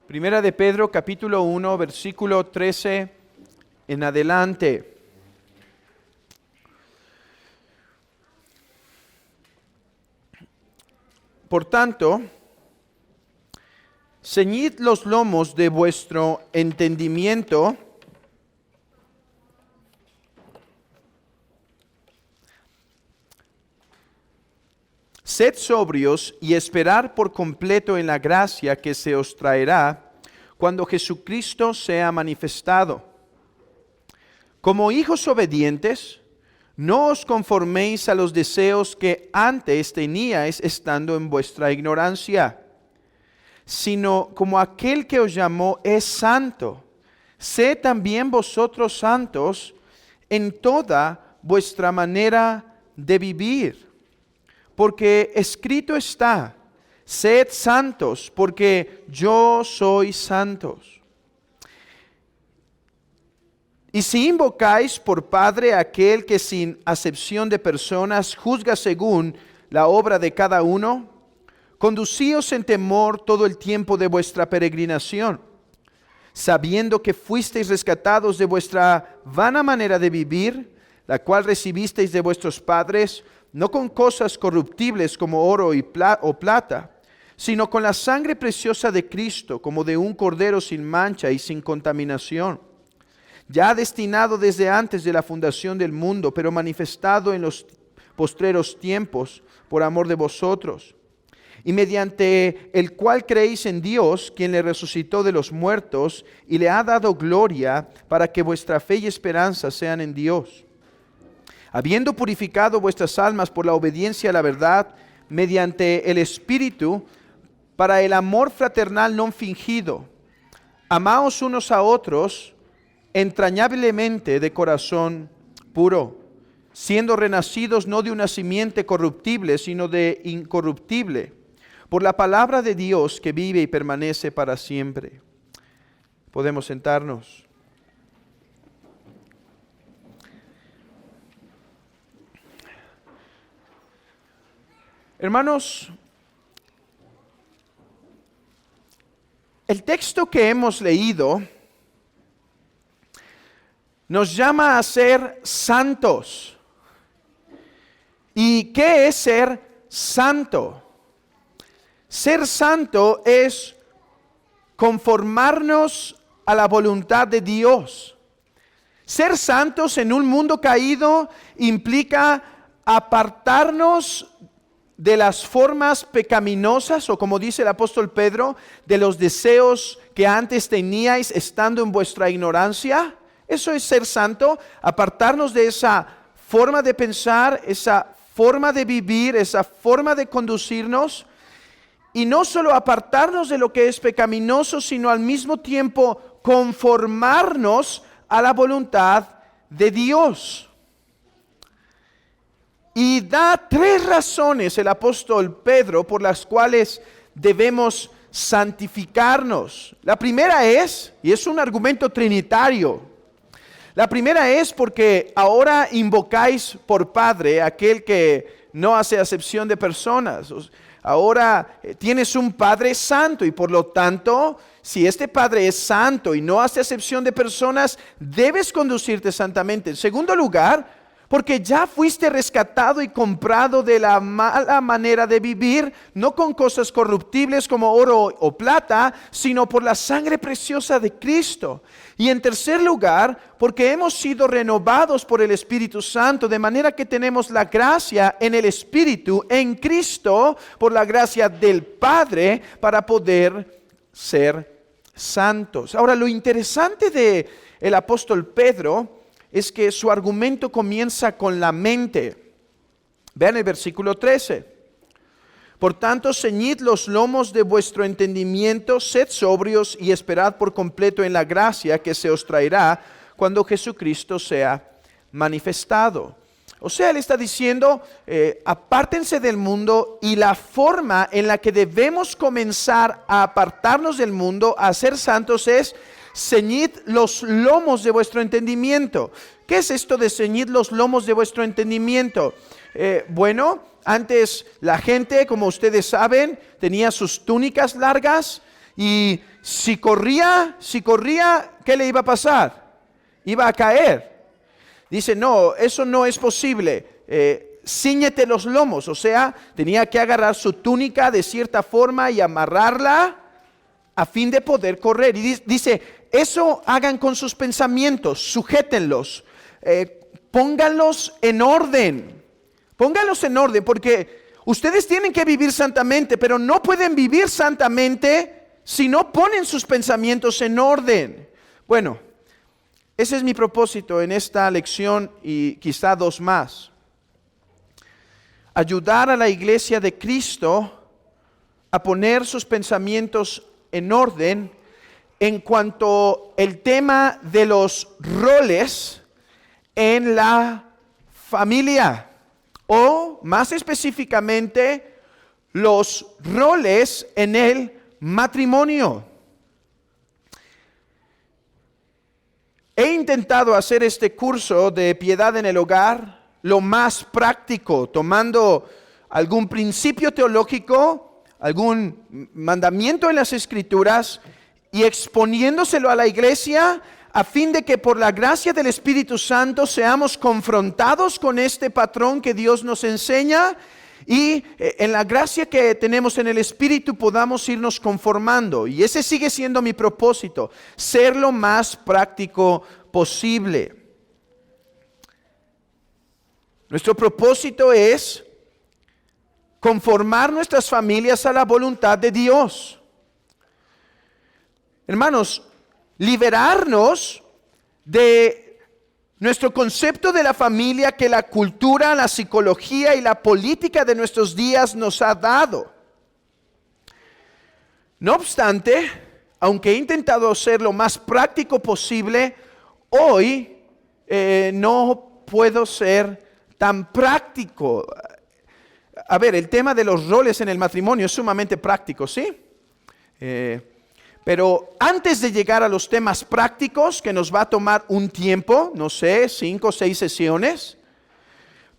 Primera de Pedro, capítulo 1, versículo 13 en adelante. Por tanto, ceñid los lomos de vuestro entendimiento, sed sobrios y esperad por completo en la gracia que se os traerá cuando Jesucristo sea manifestado. Como hijos obedientes, no os conforméis a los deseos que antes teníais estando en vuestra ignorancia, sino como aquel que os llamó es santo, sed también vosotros santos en toda vuestra manera de vivir. Porque escrito está, sed santos, porque yo soy santos. Y si invocáis por Padre a aquel que sin acepción de personas juzga según la obra de cada uno, conducíos en temor todo el tiempo de vuestra peregrinación, sabiendo que fuisteis rescatados de vuestra vana manera de vivir, la cual recibisteis de vuestros padres, no con cosas corruptibles como oro o plata, sino con la sangre preciosa de Cristo, como de un cordero sin mancha y sin contaminación, ya destinado desde antes de la fundación del mundo, pero manifestado en los postreros tiempos por amor de vosotros, y mediante el cual creéis en Dios, quien le resucitó de los muertos y le ha dado gloria, para que vuestra fe y esperanza sean en Dios. Habiendo purificado vuestras almas por la obediencia a la verdad, mediante el Espíritu, para el amor fraternal no fingido, amaos unos a otros entrañablemente de corazón puro, siendo renacidos no de una simiente corruptible, sino de incorruptible, por la palabra de Dios que vive y permanece para siempre. Podemos sentarnos. Hermanos, el texto que hemos leído nos llama a ser santos. ¿Y qué es ser santo? Ser santo es conformarnos a la voluntad de Dios. Ser santos en un mundo caído implica apartarnos de las formas pecaminosas, o como dice el apóstol Pedro, de los deseos que antes teníais estando en vuestra ignorancia. Eso es ser santo, apartarnos de esa forma de pensar, esa forma de vivir, esa forma de conducirnos, y no solo apartarnos de lo que es pecaminoso, sino al mismo tiempo conformarnos a la voluntad de Dios. Y da tres razones el apóstol Pedro por las cuales debemos santificarnos. La primera es, y es un argumento trinitario, la primera es porque ahora invocáis por Padre aquel que no hace acepción de personas. Ahora tienes un Padre santo y por lo tanto, si este Padre es santo y no hace acepción de personas, debes conducirte santamente. En segundo lugar, porque ya fuiste rescatado y comprado de la mala manera de vivir, no con cosas corruptibles como oro o plata, sino por la sangre preciosa de Cristo. Y en tercer lugar, porque hemos sido renovados por el Espíritu Santo, de manera que tenemos la gracia en el Espíritu, en Cristo, por la gracia del Padre, para poder ser santos. Ahora, lo interesante del apóstol Pedro es que su argumento comienza con la mente. Vean el versículo 13. Por tanto, ceñid los lomos de vuestro entendimiento, sed sobrios y esperad por completo en la gracia que se os traerá cuando Jesucristo sea manifestado. O sea, él está diciendo, apártense del mundo, y la forma en la que debemos comenzar a apartarnos del mundo, a ser santos, es ceñid los lomos de vuestro entendimiento. ¿Qué es esto de ceñid los lomos de vuestro entendimiento? Bueno, antes la gente, como ustedes saben, tenía sus túnicas largas y si corría, ¿qué le iba a pasar? Iba a caer. Dice, no, eso no es posible. Cíñete los lomos, o sea, tenía que agarrar su túnica de cierta forma y amarrarla a fin de poder correr. Y dice, eso hagan con sus pensamientos, sujétenlos, pónganlos en orden, porque ustedes tienen que vivir santamente, pero no pueden vivir santamente si no ponen sus pensamientos en orden. Bueno, ese es mi propósito en esta lección y quizá dos más. Ayudar a la iglesia de Cristo a poner sus pensamientos en orden en cuanto al tema de los roles en la familia, o más específicamente los roles en el matrimonio. He intentado hacer este curso de piedad en el hogar lo más práctico, tomando algún principio teológico, algún mandamiento en las Escrituras y exponiéndoselo a la iglesia a fin de que por la gracia del Espíritu Santo seamos confrontados con este patrón que Dios nos enseña y en la gracia que tenemos en el Espíritu podamos irnos conformando. Y ese sigue siendo mi propósito, ser lo más práctico posible. Nuestro propósito es conformar nuestras familias a la voluntad de Dios. Hermanos, liberarnos de nuestro concepto de la familia que la cultura, la psicología y la política de nuestros días nos ha dado. No obstante, aunque he intentado ser lo más práctico posible, hoy no puedo ser tan práctico. A ver, el tema de los roles en el matrimonio es sumamente práctico, ¿sí? Pero antes de llegar a los temas prácticos, que nos va a tomar un tiempo, no sé, 5 o 6 sesiones,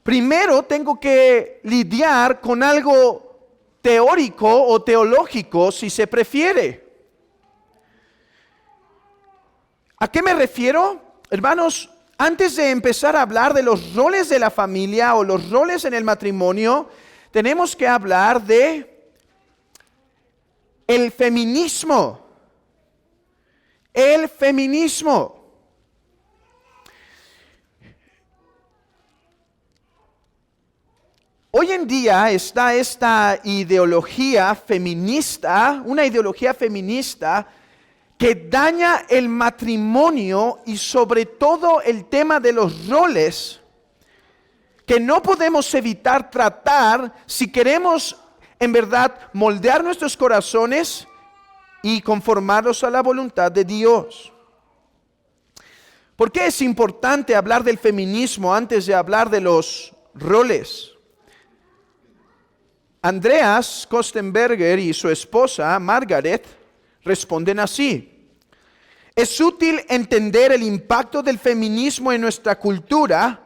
primero tengo que lidiar con algo teórico o teológico, si se prefiere. ¿A qué me refiero? Hermanos, antes de empezar a hablar de los roles de la familia o los roles en el matrimonio, tenemos que hablar de el feminismo. El feminismo. Hoy en día está esta ideología feminista, una ideología feminista que daña el matrimonio y sobre todo el tema de los roles, que no podemos evitar tratar si queremos en verdad moldear nuestros corazones y conformarlos a la voluntad de Dios. ¿Por qué es importante hablar del feminismo antes de hablar de los roles? Andreas Kostenberger y su esposa Margaret responden así: es útil entender el impacto del feminismo en nuestra cultura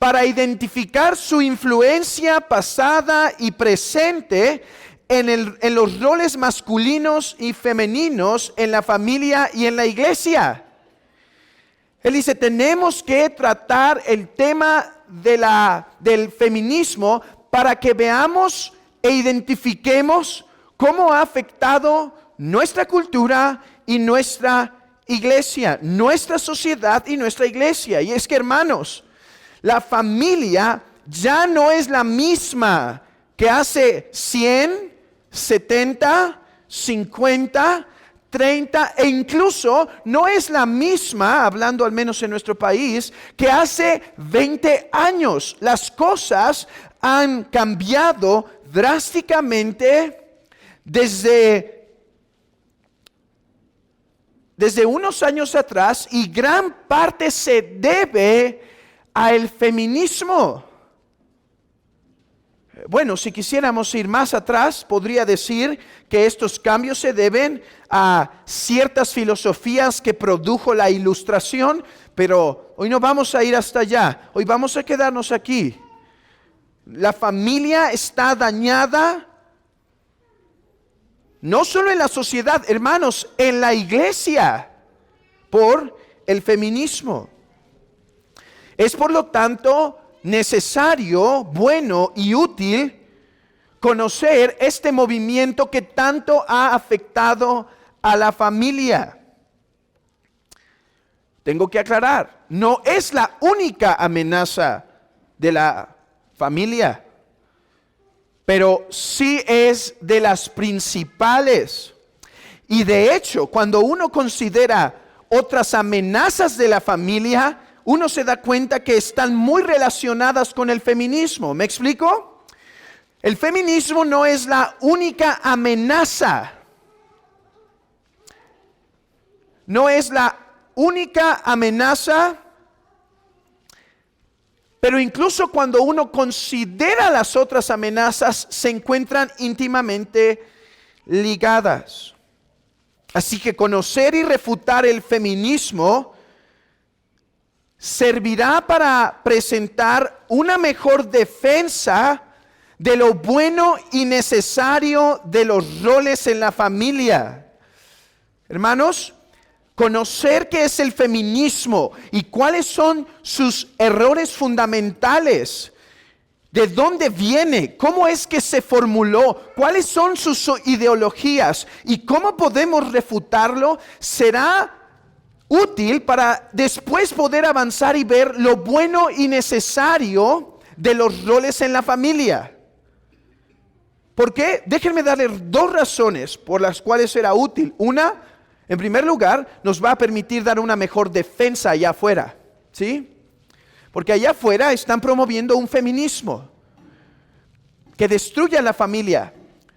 para identificar su influencia pasada y presente en los roles masculinos y femeninos en la familia y en la iglesia. Él dice, tenemos que tratar el tema del feminismo para que veamos e identifiquemos cómo ha afectado nuestra cultura y nuestra iglesia, nuestra sociedad y nuestra iglesia. Y es que, hermanos, la familia ya no es la misma que hace 100, 70, 50, 30 e incluso no es la misma, hablando al menos en nuestro país, que hace 20 años. Las cosas han cambiado drásticamente desde unos años atrás y gran parte se debe al feminismo. Bueno, si quisiéramos ir más atrás, podría decir que estos cambios se deben a ciertas filosofías que produjo la Ilustración, pero hoy no vamos a ir hasta allá, hoy vamos a quedarnos aquí. La familia está dañada no solo en la sociedad, hermanos, en la iglesia, por el feminismo. Es por lo tanto necesario, bueno y útil conocer este movimiento que tanto ha afectado a la familia. Tengo que aclarar, no es la única amenaza de la familia, pero sí es de las principales. Y de hecho, cuando uno considera otras amenazas de la familia, uno se da cuenta que están muy relacionadas con el feminismo. ¿Me explico? El feminismo no es la única amenaza. No es la única amenaza, pero incluso cuando uno considera las otras amenazas, se encuentran íntimamente ligadas. Así que conocer y refutar el feminismo servirá para presentar una mejor defensa de lo bueno y necesario de los roles en la familia. Hermanos, conocer qué es el feminismo y cuáles son sus errores fundamentales, de dónde viene, cómo es que se formuló, cuáles son sus ideologías y cómo podemos refutarlo, será útil para después poder avanzar y ver lo bueno y necesario de los roles en la familia. ¿Por qué? Déjenme darle dos razones por las cuales será útil. Una, en primer lugar, nos va a permitir dar una mejor defensa allá afuera, ¿sí? Porque allá afuera están promoviendo un feminismo que destruye a la familia.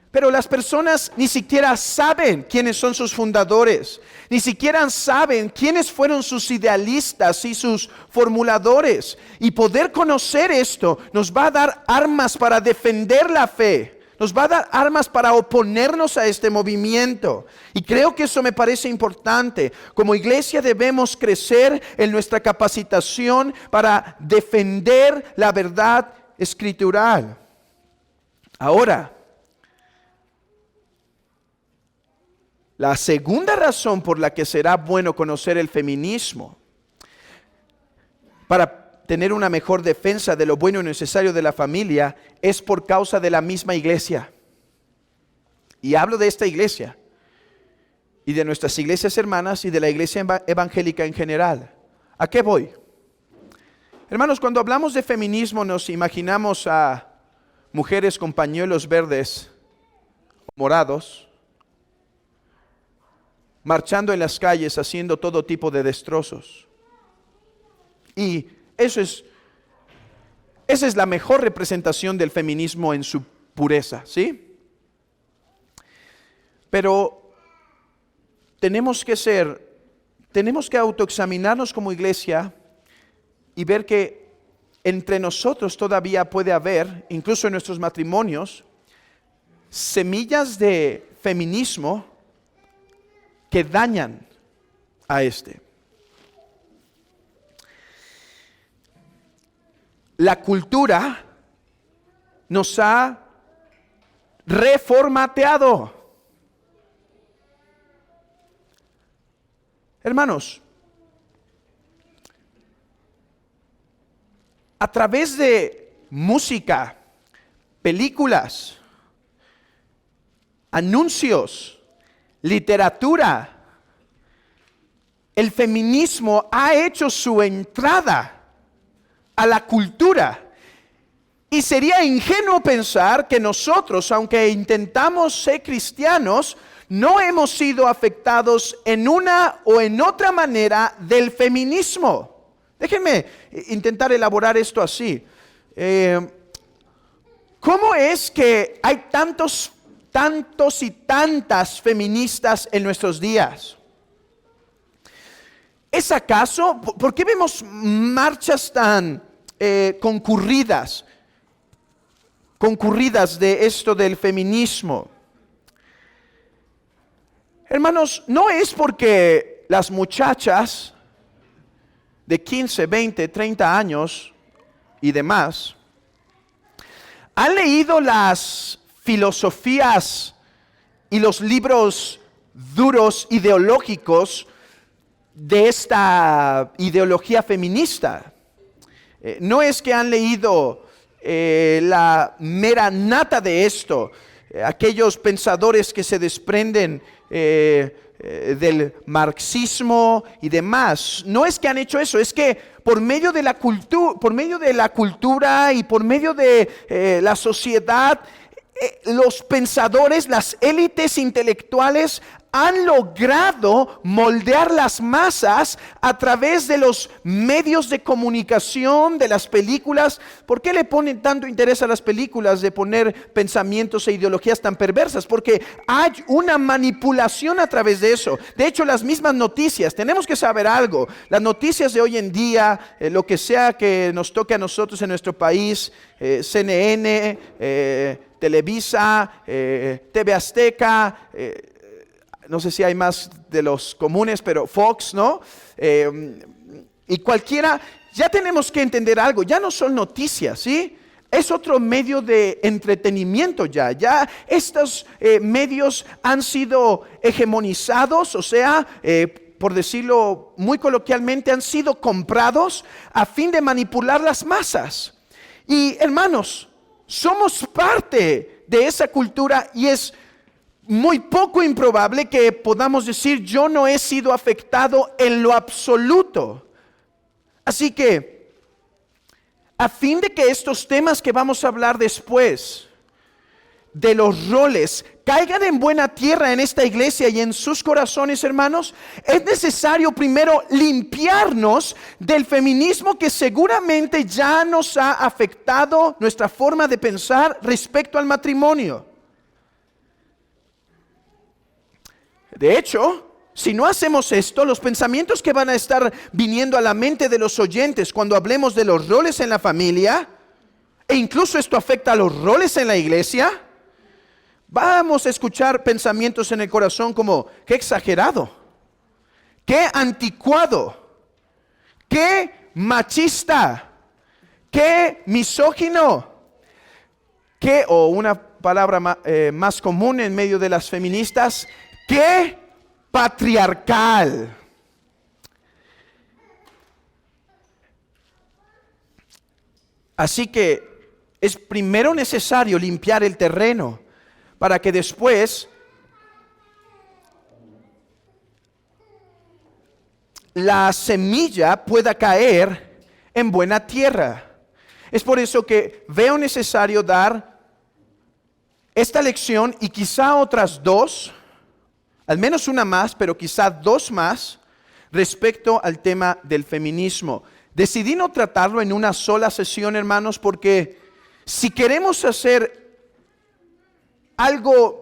Pero las personas ni siquiera saben quiénes son sus fundadores, ni siquiera saben quiénes fueron sus idealistas y sus formuladores. Y poder conocer esto nos va a dar armas para defender la fe. Nos va a dar armas para oponernos a este movimiento. Y creo que eso me parece importante. Como iglesia debemos crecer en nuestra capacitación para defender la verdad escritural. Ahora, la segunda razón por la que será bueno conocer el feminismo, para tener una mejor defensa de lo bueno y necesario de la familia, es por causa de la misma iglesia. Y hablo de esta iglesia y de nuestras iglesias hermanas y de la iglesia evangélica en general. ¿A qué voy? Hermanos, cuando hablamos de feminismo nos imaginamos a mujeres con pañuelos verdes o morados, marchando en las calles haciendo todo tipo de destrozos. Y esa es la mejor representación del feminismo en su pureza, ¿sí? Pero tenemos que autoexaminarnos como iglesia y ver que entre nosotros todavía puede haber, incluso en nuestros matrimonios, semillas de feminismo que dañan a este. La cultura nos ha reformateado. Hermanos, a través de música, películas, anuncios, literatura, el feminismo ha hecho su entrada a la cultura. Y sería ingenuo pensar que nosotros, aunque intentamos ser cristianos, no hemos sido afectados en una o en otra manera del feminismo. Déjenme intentar elaborar esto así. ¿Cómo es que hay tantos y tantas feministas en nuestros días? ¿Es acaso? ¿Por qué vemos marchas tan concurridas de esto del feminismo? Hermanos, no es porque las muchachas de 15, 20, 30 años y demás han leído las filosofías y los libros duros ideológicos de esta ideología feminista. No es que han leído la mera nata de esto, aquellos pensadores que se desprenden del marxismo y demás. No es que han hecho eso, es que por medio de la cultura y por medio de la sociedad, los pensadores, las élites intelectuales han logrado moldear las masas a través de los medios de comunicación, de las películas. ¿Por qué le ponen tanto interés a las películas de poner pensamientos e ideologías tan perversas? Porque hay una manipulación a través de eso. De hecho, las mismas noticias, tenemos que saber algo. Las noticias de hoy en día, lo que sea que nos toque a nosotros en nuestro país, CNN, Televisa, TV Azteca, no sé si hay más de los comunes, pero Fox, ¿no? Y cualquiera, ya tenemos que entender algo, ya no son noticias, ¿sí? Es otro medio de entretenimiento ya. Ya estos medios han sido hegemonizados, o sea, por decirlo muy coloquialmente, han sido comprados a fin de manipular las masas. Y hermanos, somos parte de esa cultura y es muy poco improbable que podamos decir yo no he sido afectado en lo absoluto. Así que, a fin de que estos temas que vamos a hablar después, de los roles, caigan en buena tierra en esta iglesia y en sus corazones, hermanos, es necesario primero limpiarnos del feminismo que seguramente ya nos ha afectado nuestra forma de pensar respecto al matrimonio. De hecho, si no hacemos esto, los pensamientos que van a estar viniendo a la mente de los oyentes cuando hablemos de los roles en la familia, e incluso esto afecta a los roles en la iglesia, vamos a escuchar pensamientos en el corazón como, qué exagerado, qué anticuado, qué machista, qué misógino, qué, o una palabra más común en medio de las feministas, qué patriarcal. Así que es primero necesario limpiar el terreno para que después la semilla pueda caer en buena tierra. Es por eso que veo necesario dar esta lección y quizá otras dos, al menos una más, pero quizá dos más, respecto al tema del feminismo. Decidí no tratarlo en una sola sesión, hermanos, porque si queremos hacer algo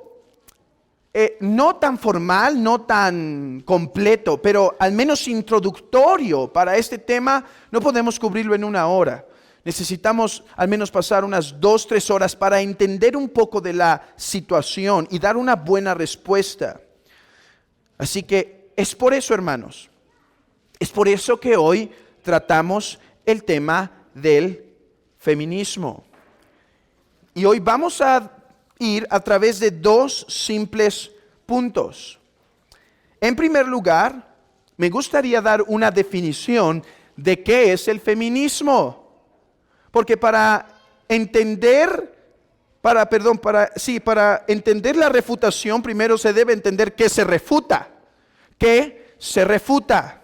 no tan formal, no tan completo, pero al menos introductorio para este tema, no podemos cubrirlo en una hora. Necesitamos al menos pasar unas 2-3 horas para entender un poco de la situación y dar una buena respuesta. Así que es por eso, hermanos, es por eso que hoy tratamos el tema del feminismo. Y hoy vamos a ir a través de dos simples puntos. En primer lugar, me gustaría dar una definición de qué es el feminismo. Porque para entender la refutación, primero se debe entender qué se refuta. ¿Qué se refuta?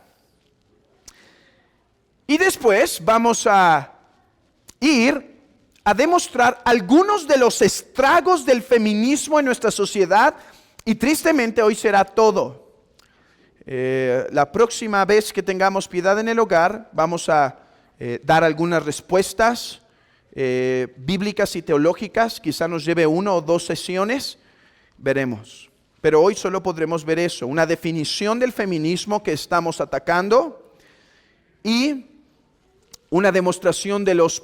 Y después vamos a ir a demostrar algunos de los estragos del feminismo en nuestra sociedad y tristemente hoy será todo. La próxima vez que tengamos piedad en el hogar vamos a dar algunas respuestas bíblicas y teológicas, quizá nos lleve 1 o 2 sesiones, veremos. Pero hoy solo podremos ver eso, una definición del feminismo que estamos atacando y una demostración de los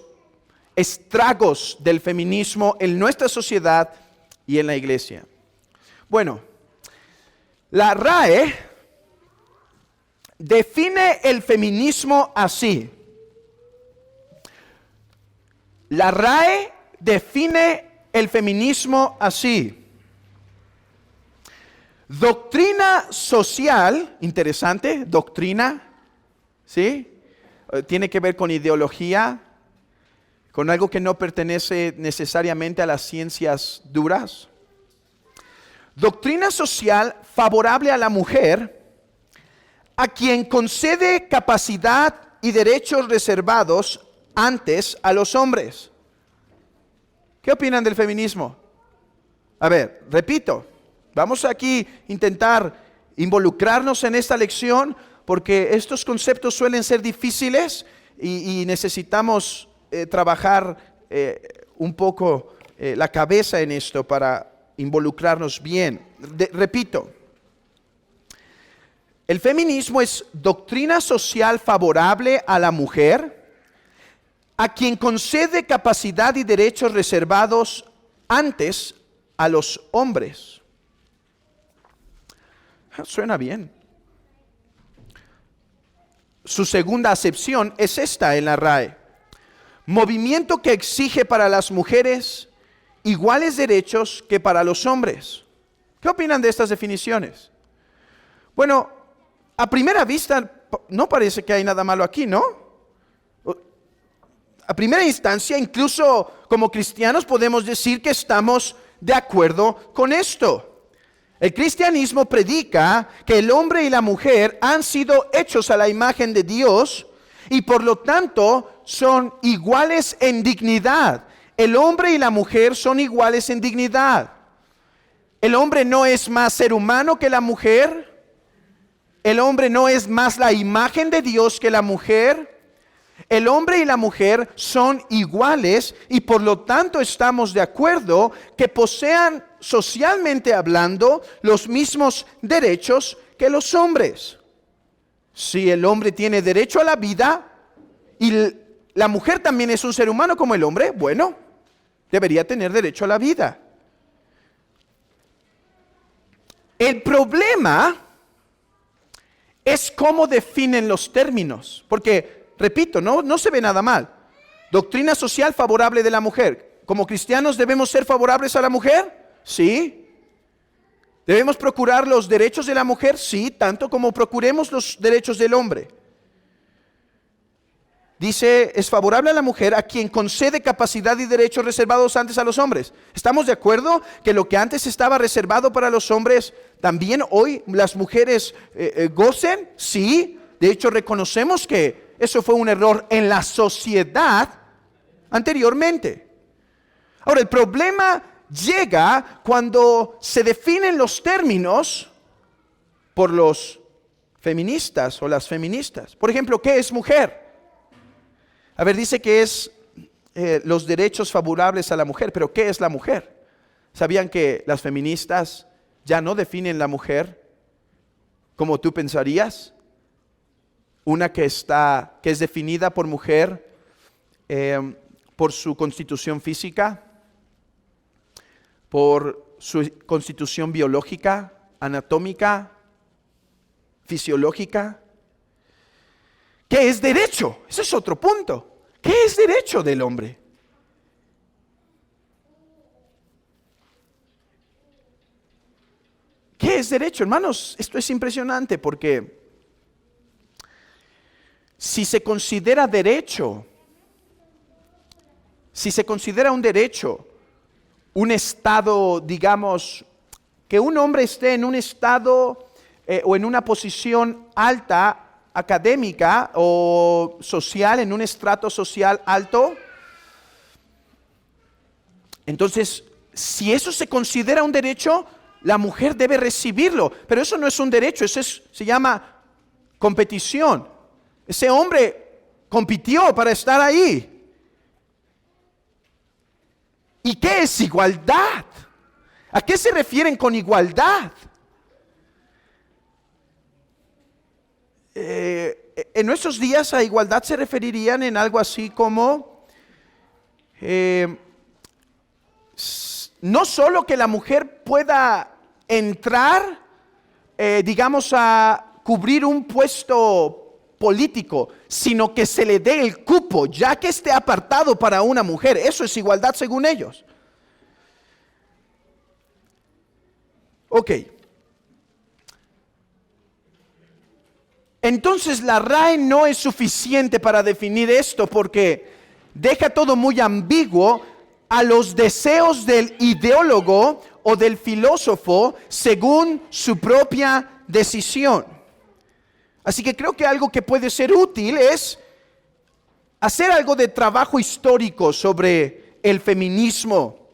estragos del feminismo en nuestra sociedad y en la iglesia. Bueno, la RAE define el feminismo así. La RAE define el feminismo así. Doctrina social, interesante, doctrina, ¿sí? Tiene que ver con ideología, con algo que no pertenece necesariamente a las ciencias duras. Doctrina social favorable a la mujer, a quien concede capacidad y derechos reservados antes a los hombres. ¿Qué opinan del feminismo? A ver, repito, vamos aquí a intentar involucrarnos en esta lección porque estos conceptos suelen ser difíciles y necesitamos trabajar un poco la cabeza en esto para involucrarnos bien. Repito, el feminismo es doctrina social favorable a la mujer, a quien concede capacidad y derechos reservados antes a los hombres. Suena bien. Su segunda acepción es esta en la RAE. Movimiento que exige para las mujeres iguales derechos que para los hombres. ¿Qué opinan de estas definiciones? Bueno, a primera vista no parece que hay nada malo aquí, ¿no? A primera instancia, incluso como cristianos podemos decir que estamos de acuerdo con esto. El cristianismo predica que el hombre y la mujer han sido hechos a la imagen de Dios y por lo tanto son iguales en dignidad. El hombre y la mujer son iguales en dignidad. El hombre no es más ser humano que la mujer. El hombre no es más la imagen de Dios que la mujer. El hombre y la mujer son iguales y por lo tanto estamos de acuerdo que posean socialmente hablando los mismos derechos que los hombres. Si el hombre tiene derecho a la vida y la mujer también es un ser humano como el hombre, bueno, debería tener derecho a la vida. El problema es cómo definen los términos, porque repito, no se ve nada mal. Doctrina social favorable de la mujer. ¿Como cristianos debemos ser favorables a la mujer? Sí. ¿Debemos procurar los derechos de la mujer? Sí, tanto como procuremos los derechos del hombre. Dice, es favorable a la mujer a quien concede capacidad y derechos reservados antes a los hombres. ¿Estamos de acuerdo que lo que antes estaba reservado para los hombres, también hoy las mujeres gocen? Sí. De hecho, reconocemos que eso fue un error en la sociedad anteriormente. Ahora, el problema llega cuando se definen los términos por los feministas o las feministas. Por ejemplo, ¿qué es mujer? A ver, dice que es los derechos favorables a la mujer, pero ¿qué es la mujer? ¿Sabían que las feministas ya no definen la mujer como tú pensarías? Una que es definida por mujer por su constitución física, por su constitución biológica, anatómica, fisiológica. ¿Qué es derecho? Ese es otro punto. ¿Qué es derecho del hombre? ¿Qué es derecho? Hermanos, esto es impresionante porque si se considera derecho, si se considera un derecho, un estado, digamos, que un hombre esté en un estado o en una posición alta, académica o social, en un estrato social alto, entonces, si eso se considera un derecho, la mujer debe recibirlo, pero eso no es un derecho, se llama competición. Ese hombre compitió para estar ahí. ¿Y qué es igualdad? ¿A qué se refieren con igualdad? En nuestros días a igualdad se referirían en algo así como no solo que la mujer pueda entrar, digamos, a cubrir un puesto político, sino que se le dé el cupo, ya que esté apartado para una mujer. Eso es igualdad según ellos. Ok. Entonces la RAE no es suficiente para definir esto porque deja todo muy ambiguo a los deseos del ideólogo o del filósofo según su propia decisión. Así que creo que algo que puede ser útil es hacer algo de trabajo histórico sobre el feminismo.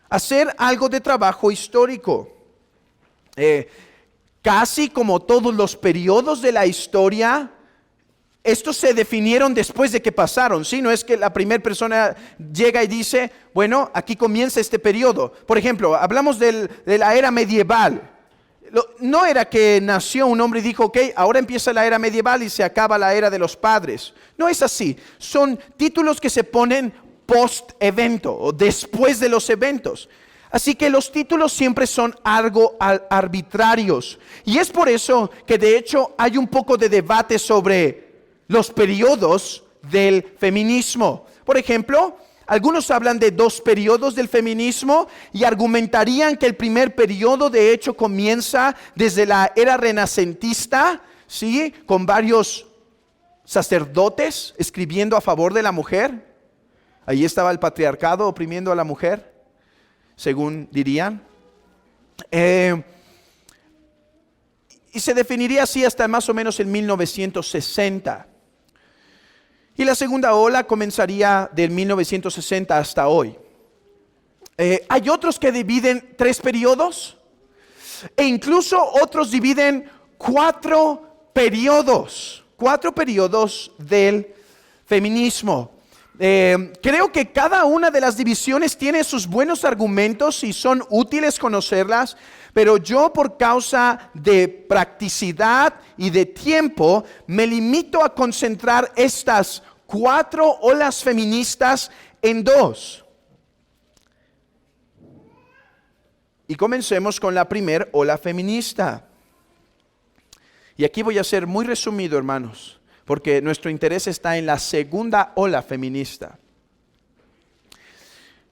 Hacer algo de trabajo histórico. Casi como todos los periodos de la historia, estos se definieron después de que pasaron, ¿sí? No es que la primera persona llega y dice, bueno, aquí comienza este periodo. Por ejemplo, hablamos de la era medieval. No era que nació un hombre y dijo, ok, ahora empieza la era medieval y se acaba la era de los padres. No es así. Son títulos que se ponen post-evento o después de los eventos. Así que los títulos siempre son algo arbitrarios. Y es por eso que de hecho hay un poco de debate sobre los periodos del feminismo. Por ejemplo, algunos hablan de 2 periodos del feminismo y argumentarían que el primer periodo de hecho comienza desde la era renacentista, ¿sí? Con varios sacerdotes escribiendo a favor de la mujer. Ahí estaba el patriarcado oprimiendo a la mujer, según dirían. Y se definiría así hasta más o menos en 1960. Y la segunda ola comenzaría del 1960 hasta hoy. Hay otros que dividen 3 periodos e incluso otros dividen 4 periodos. 4 periodos del feminismo. Creo que cada una de las divisiones tiene sus buenos argumentos y son útiles conocerlas, pero yo por causa de practicidad y de tiempo me limito a concentrar estas 4 olas feministas en 2. Y comencemos con la primera ola feminista. Y aquí voy a ser muy resumido, hermanos, porque nuestro interés está en la segunda ola feminista.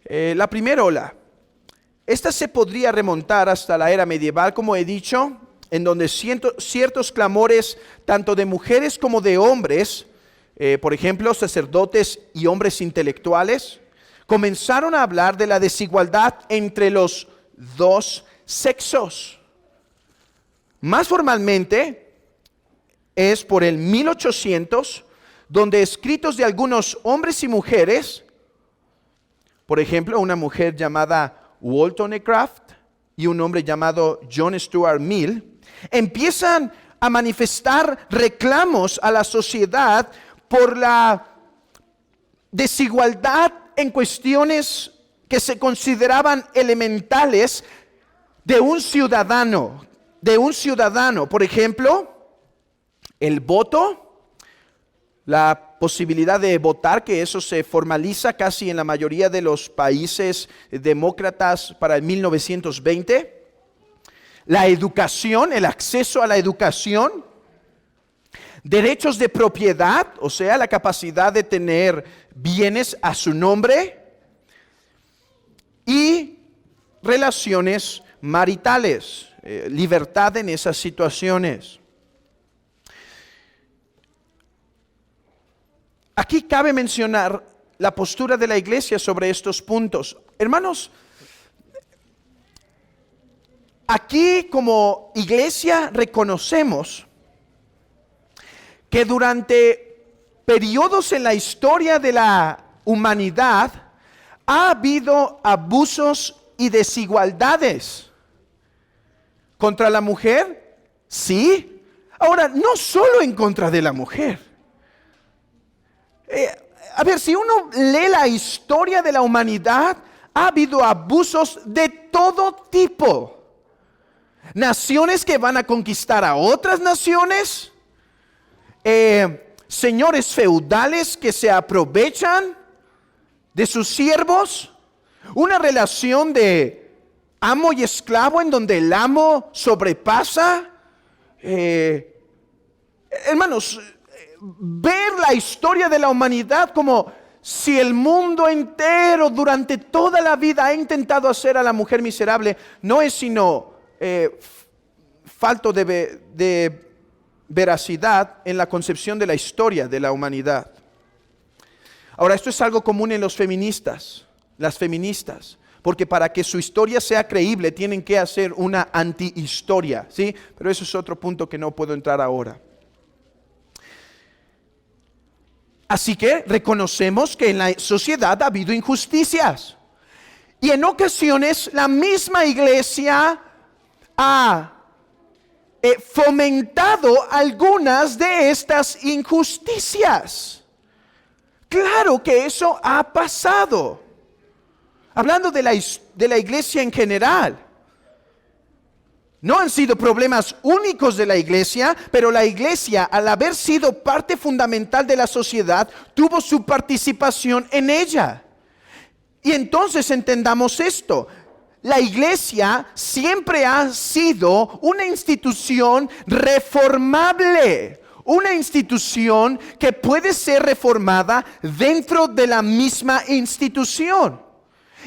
La primera ola, esta se podría remontar hasta la era medieval, como he dicho, en donde ciertos clamores, tanto de mujeres como de hombres, por ejemplo, sacerdotes y hombres intelectuales, comenzaron a hablar de la desigualdad entre los 2 sexos. Más formalmente, es por el 1800, donde escritos de algunos hombres y mujeres, por ejemplo, una mujer llamada Wollstonecraft y un hombre llamado John Stuart Mill, empiezan a manifestar reclamos a la sociedad por la desigualdad en cuestiones que se consideraban elementales de un ciudadano. Por ejemplo, el voto, la posibilidad de votar, que eso se formaliza casi en la mayoría de los países demócratas para el 1920. La educación, el acceso a la educación. Derechos de propiedad, o sea, la capacidad de tener bienes a su nombre. Y relaciones maritales, libertad en esas situaciones. Aquí cabe mencionar la postura de la iglesia sobre estos puntos. Hermanos, aquí como iglesia reconocemos que durante periodos en la historia de la humanidad ha habido abusos y desigualdades contra la mujer, sí. Ahora, no solo en contra de la mujer. A ver, si uno lee la historia de la humanidad, ha habido abusos de todo tipo. Naciones que van a conquistar a otras naciones, señores feudales que se aprovechan de sus siervos, una relación de amo y esclavo en donde el amo sobrepasa. Hermanos, ver la historia de la humanidad como si el mundo entero durante toda la vida ha intentado hacer a la mujer miserable, no es sino falto de veracidad en la concepción de la historia de la humanidad. Ahora, esto es algo común en los feministas, las feministas, porque para que su historia sea creíble tienen que hacer una antihistoria, ¿sí? Pero eso es otro punto que no puedo entrar ahora. Así que reconocemos que en la sociedad ha habido injusticias. Y en ocasiones la misma iglesia ha fomentado algunas de estas injusticias. Claro que eso ha pasado. Hablando de la iglesia en general. No han sido problemas únicos de la iglesia, pero la iglesia, al haber sido parte fundamental de la sociedad, tuvo su participación en ella. Y entonces entendamos esto. La iglesia siempre ha sido una institución reformable, una institución que puede ser reformada dentro de la misma institución.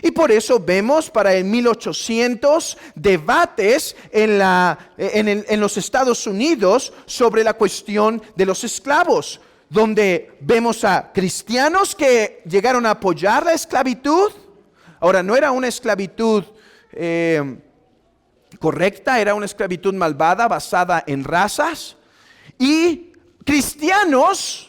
Y por eso vemos para el 1800 debates en los Estados Unidos sobre la cuestión de los esclavos, donde vemos a cristianos que llegaron a apoyar la esclavitud. Ahora, no era una esclavitud correcta, era una esclavitud malvada basada en razas. Y cristianos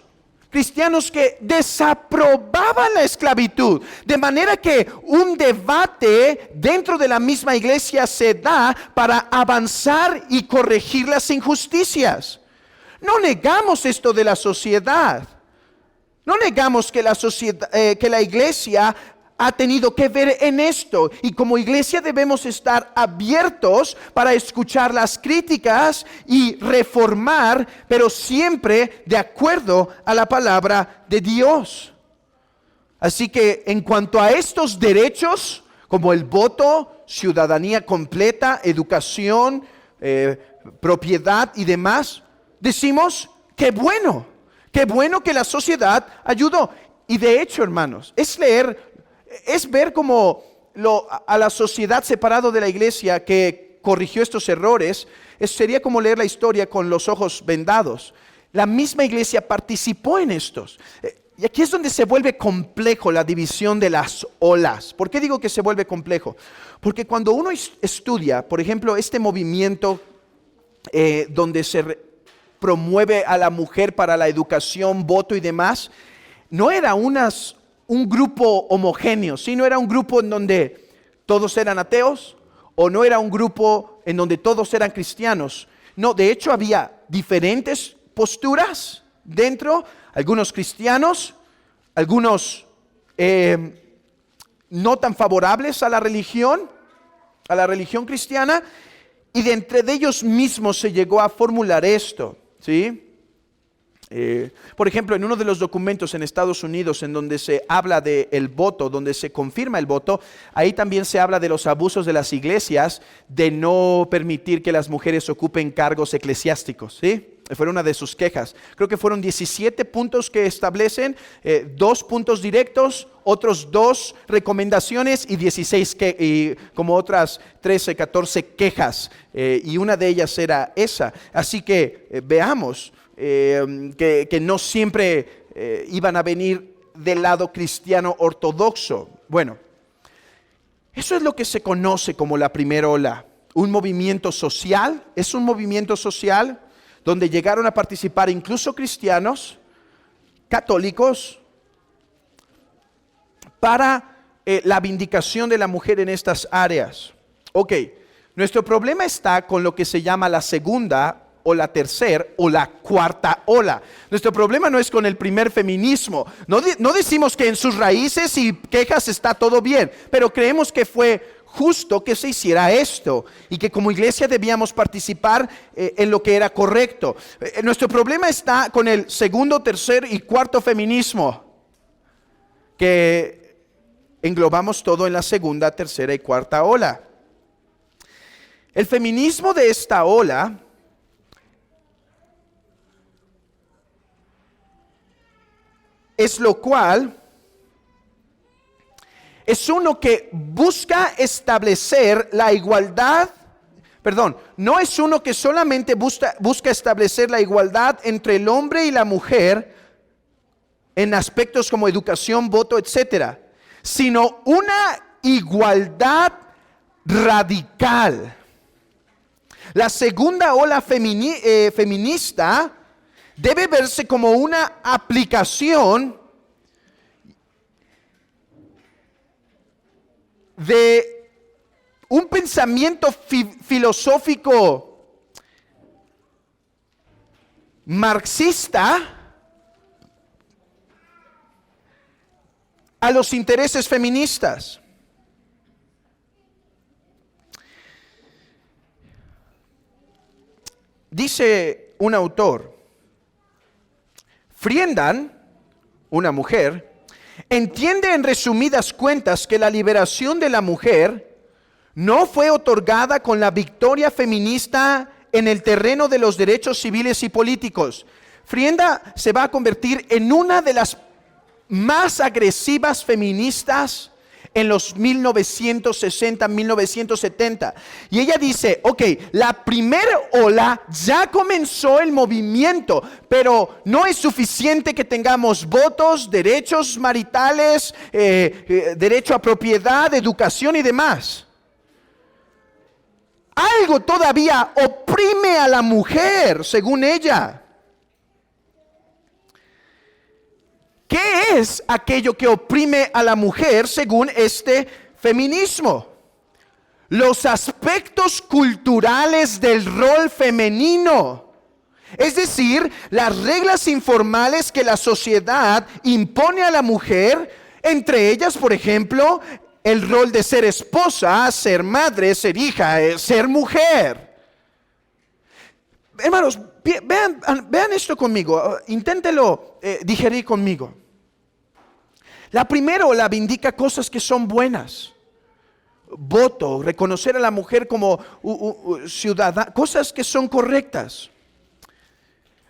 que desaprobaban la esclavitud. De manera que un debate dentro de la misma iglesia se da para avanzar y corregir las injusticias. No negamos esto de la sociedad. No negamos que la iglesia ha tenido que ver en esto, y como iglesia debemos estar abiertos para escuchar las críticas y reformar, pero siempre de acuerdo a la palabra de Dios. Así que en cuanto a estos derechos, como el voto, ciudadanía completa, educación, propiedad y demás, decimos qué bueno que la sociedad ayudó. Y de hecho, hermanos, es ver como a la sociedad separado de la iglesia que corrigió estos errores. Sería como leer la historia con los ojos vendados. La misma iglesia participó en estos. Y aquí es donde se vuelve complejo la división de las olas. ¿Por qué digo que se vuelve complejo? Porque cuando uno estudia, por ejemplo, este movimiento donde se promueve a la mujer para la educación, voto y demás, no era un grupo homogéneo, sino era un grupo en donde todos eran ateos, o no era un grupo en donde todos eran cristianos. No, de hecho había diferentes posturas dentro, algunos cristianos, algunos no tan favorables a la religión cristiana, y de entre ellos mismos se llegó a formular esto, ¿sí? Por ejemplo, en uno de los documentos en Estados Unidos en donde se habla del voto, donde se confirma el voto, ahí también se habla de los abusos de las iglesias de no permitir que las mujeres ocupen cargos eclesiásticos, ¿sí? Fue una de sus quejas. Creo que fueron 17 puntos que establecen, 2 puntos directos, otros 2 recomendaciones y 16 y como otras 13, 14 quejas, y una de ellas era esa. Así que veamos que no siempre iban a venir del lado cristiano ortodoxo. Bueno, eso es lo que se conoce como la primera ola. Un movimiento social, es un movimiento social donde llegaron a participar incluso cristianos, católicos, para la vindicación de la mujer en estas áreas. Ok, nuestro problema está con lo que se llama la segunda o la tercera o la cuarta ola. Nuestro problema no es con el primer feminismo. No decimos que en sus raíces y quejas está todo bien, pero creemos que fue justo que se hiciera esto y que como iglesia debíamos participar en lo que era correcto. Nuestro problema está con el segundo, tercer y cuarto feminismo, que englobamos todo en la segunda, tercera y cuarta ola. El feminismo de esta ola es lo cual es uno que busca establecer la igualdad Perdón, no es uno que solamente busca establecer la igualdad entre el hombre y la mujer en aspectos como educación, voto, etcétera, sino una igualdad radical. La segunda ola feminista debe verse como una aplicación de un pensamiento filosófico marxista a los intereses feministas. Dice un autor, Friedan, una mujer, entiende en resumidas cuentas que la liberación de la mujer no fue otorgada con la victoria feminista en el terreno de los derechos civiles y políticos. Frienda se va a convertir en una de las más agresivas feministas en los 1960, 1970. Y ella dice, ok, la primera ola ya comenzó el movimiento, pero no es suficiente que tengamos votos, derechos maritales, derecho a propiedad, educación y demás. Algo todavía oprime a la mujer, según ella. ¿Qué es aquello que oprime a la mujer según este feminismo? Los aspectos culturales del rol femenino. Es decir, las reglas informales que la sociedad impone a la mujer, entre ellas, por ejemplo, el rol de ser esposa, ser madre, ser hija, ser mujer. Hermanos, vean esto conmigo, inténtelo digerir conmigo. La primera ola indica cosas que son buenas. Voto, reconocer a la mujer como ciudadana, cosas que son correctas.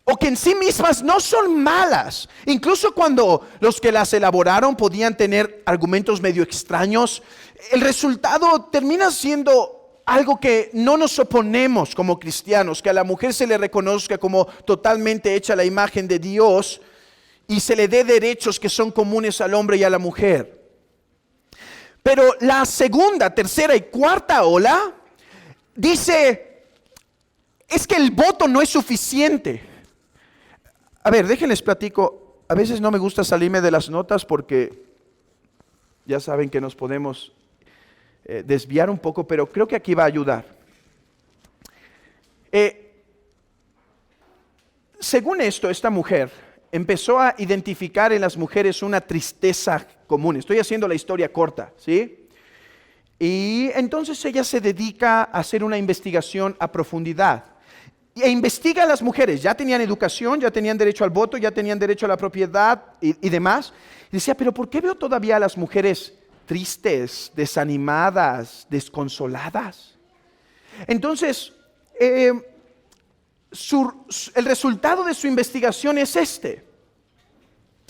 O que en sí mismas no son malas. Incluso cuando los que las elaboraron podían tener argumentos medio extraños, el resultado termina siendo algo que no nos oponemos como cristianos, que a la mujer se le reconozca como totalmente hecha a la imagen de Dios y se le dé derechos que son comunes al hombre y a la mujer. Pero la segunda, tercera y cuarta ola dice, es que el voto no es suficiente. A ver, déjenles platico, a veces no me gusta salirme de las notas porque ya saben que nos podemos desviar un poco, pero creo que aquí va a ayudar. Según esto, esta mujer empezó a identificar en las mujeres una tristeza común. Estoy haciendo la historia corta, ¿sí? Y entonces ella se dedica a hacer una investigación a profundidad. E investiga a las mujeres, ya tenían educación, ya tenían derecho al voto, ya tenían derecho a la propiedad y demás. Y decía, pero ¿por qué veo todavía a las mujeres tristes, desanimadas, desconsoladas? Entonces, el resultado de su investigación es este.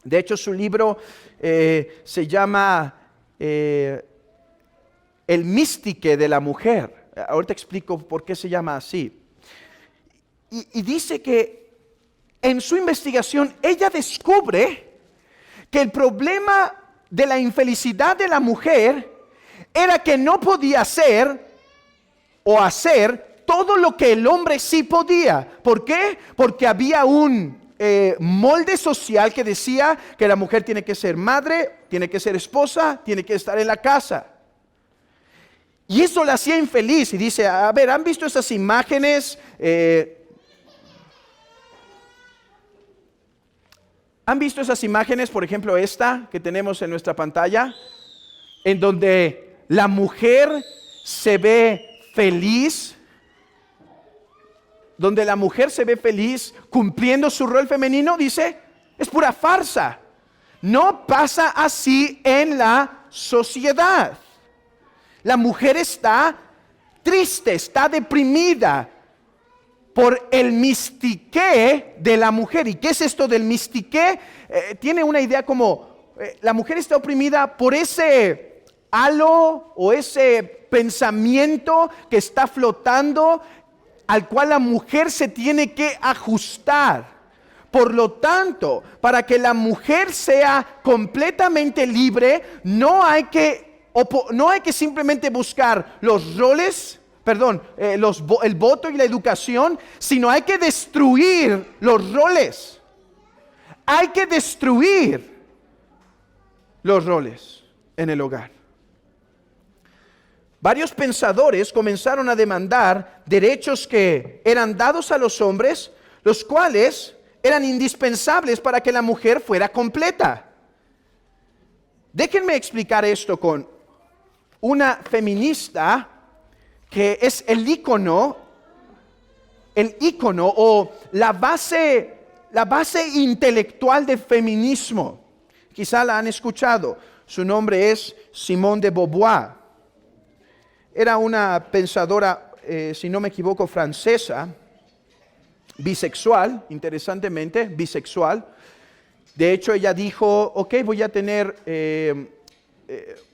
De hecho, su libro se llama El Místique de la Mujer. Ahorita explico por qué se llama así. Y dice que en su investigación ella descubre que el problema de la infelicidad de la mujer era que no podía ser o hacer todo lo que el hombre sí podía. ¿Por qué? Porque había un molde social que decía que la mujer tiene que ser madre, tiene que ser esposa, tiene que estar en la casa. Y eso la hacía infeliz. Y dice, a ver, ¿han visto esas imágenes? ¿Han visto esas imágenes, por ejemplo esta que tenemos en nuestra pantalla? En donde la mujer se ve feliz, donde la mujer se ve feliz cumpliendo su rol femenino. Dice, es pura farsa. No pasa así en la sociedad. La mujer está triste, está deprimida por el mistiqué de la mujer. ¿Y qué es esto del mistiqué? Tiene una idea como, la mujer está oprimida por ese halo o ese pensamiento que está flotando al cual la mujer se tiene que ajustar. Por lo tanto, para que la mujer sea completamente libre, no hay que simplemente buscar los roles, el voto y la educación, sino hay que destruir los roles. Hay que destruir los roles en el hogar. Varios pensadores comenzaron a demandar derechos que eran dados a los hombres, los cuales eran indispensables para que la mujer fuera completa. Déjenme explicar esto con una feminista que es el ícono o la base intelectual del feminismo. Quizá la han escuchado. Su nombre es Simone de Beauvoir. Era una pensadora, si no me equivoco, francesa, bisexual, interesantemente, bisexual. De hecho, ella dijo, ok, voy a tener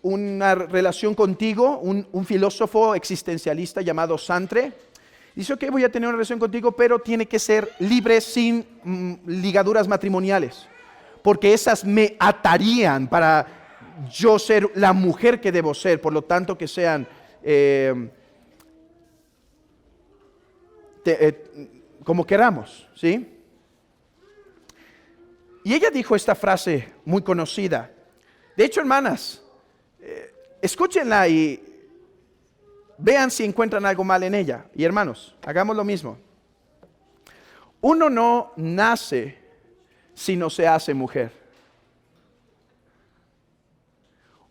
una relación contigo, un filósofo existencialista llamado Sartre. Dice, ok, voy a tener una relación contigo, pero tiene que ser libre sin ligaduras matrimoniales, porque esas me atarían para yo ser la mujer que debo ser, por lo tanto que sean como queramos, ¿sí? Y ella dijo esta frase muy conocida. De hecho, hermanas, escúchenla y vean si encuentran algo mal en ella. Y hermanos, hagamos lo mismo. Uno no nace si no se hace mujer.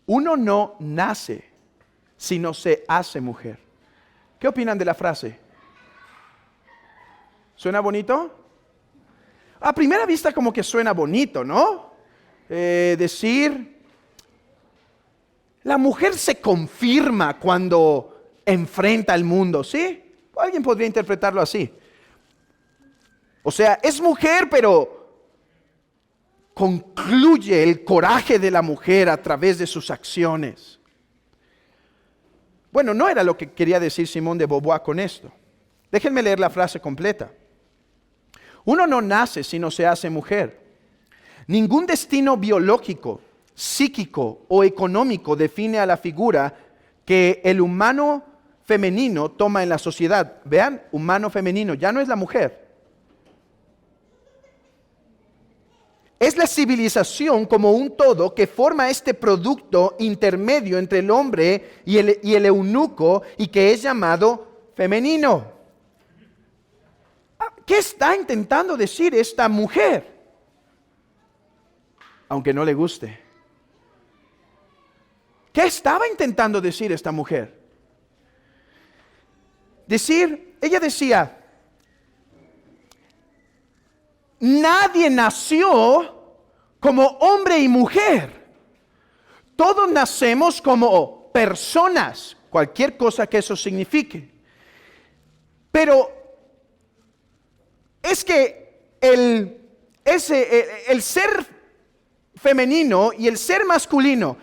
Uno no nace si no se hace mujer. ¿Qué opinan de la frase? ¿Suena bonito? A primera vista como que suena bonito, ¿no? Decir, la mujer se confirma cuando enfrenta al mundo, ¿sí? Alguien podría interpretarlo así. O sea, es mujer, pero concluye el coraje de la mujer a través de sus acciones. Bueno, no era lo que quería decir Simone de Beauvoir con esto. Déjenme leer la frase completa. Uno no nace si no se hace mujer. Ningún destino biológico, psíquico o económico define a la figura que el humano femenino toma en la sociedad. Vean, humano femenino, ya no es la mujer. Es la civilización como un todo que forma este producto intermedio entre el hombre y el eunuco y que es llamado femenino. ¿Qué está intentando decir esta mujer? Aunque no le guste. ¿Qué estaba intentando decir esta mujer? Ella decía, nadie nació como hombre y mujer. Todos nacemos como personas, cualquier cosa que eso signifique. Pero es que el ser femenino y el ser masculino,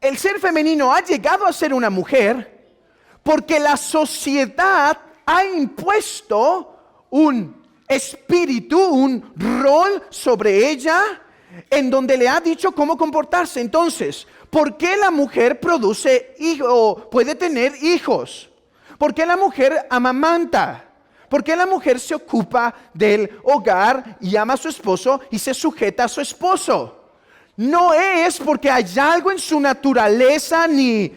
el ser femenino ha llegado a ser una mujer porque la sociedad ha impuesto un espíritu, un rol sobre ella en donde le ha dicho cómo comportarse. Entonces, ¿por qué la mujer produce hijos, puede tener hijos? ¿Por qué la mujer amamanta? ¿Por qué la mujer se ocupa del hogar y ama a su esposo y se sujeta a su esposo? No es porque hay algo en su naturaleza, ni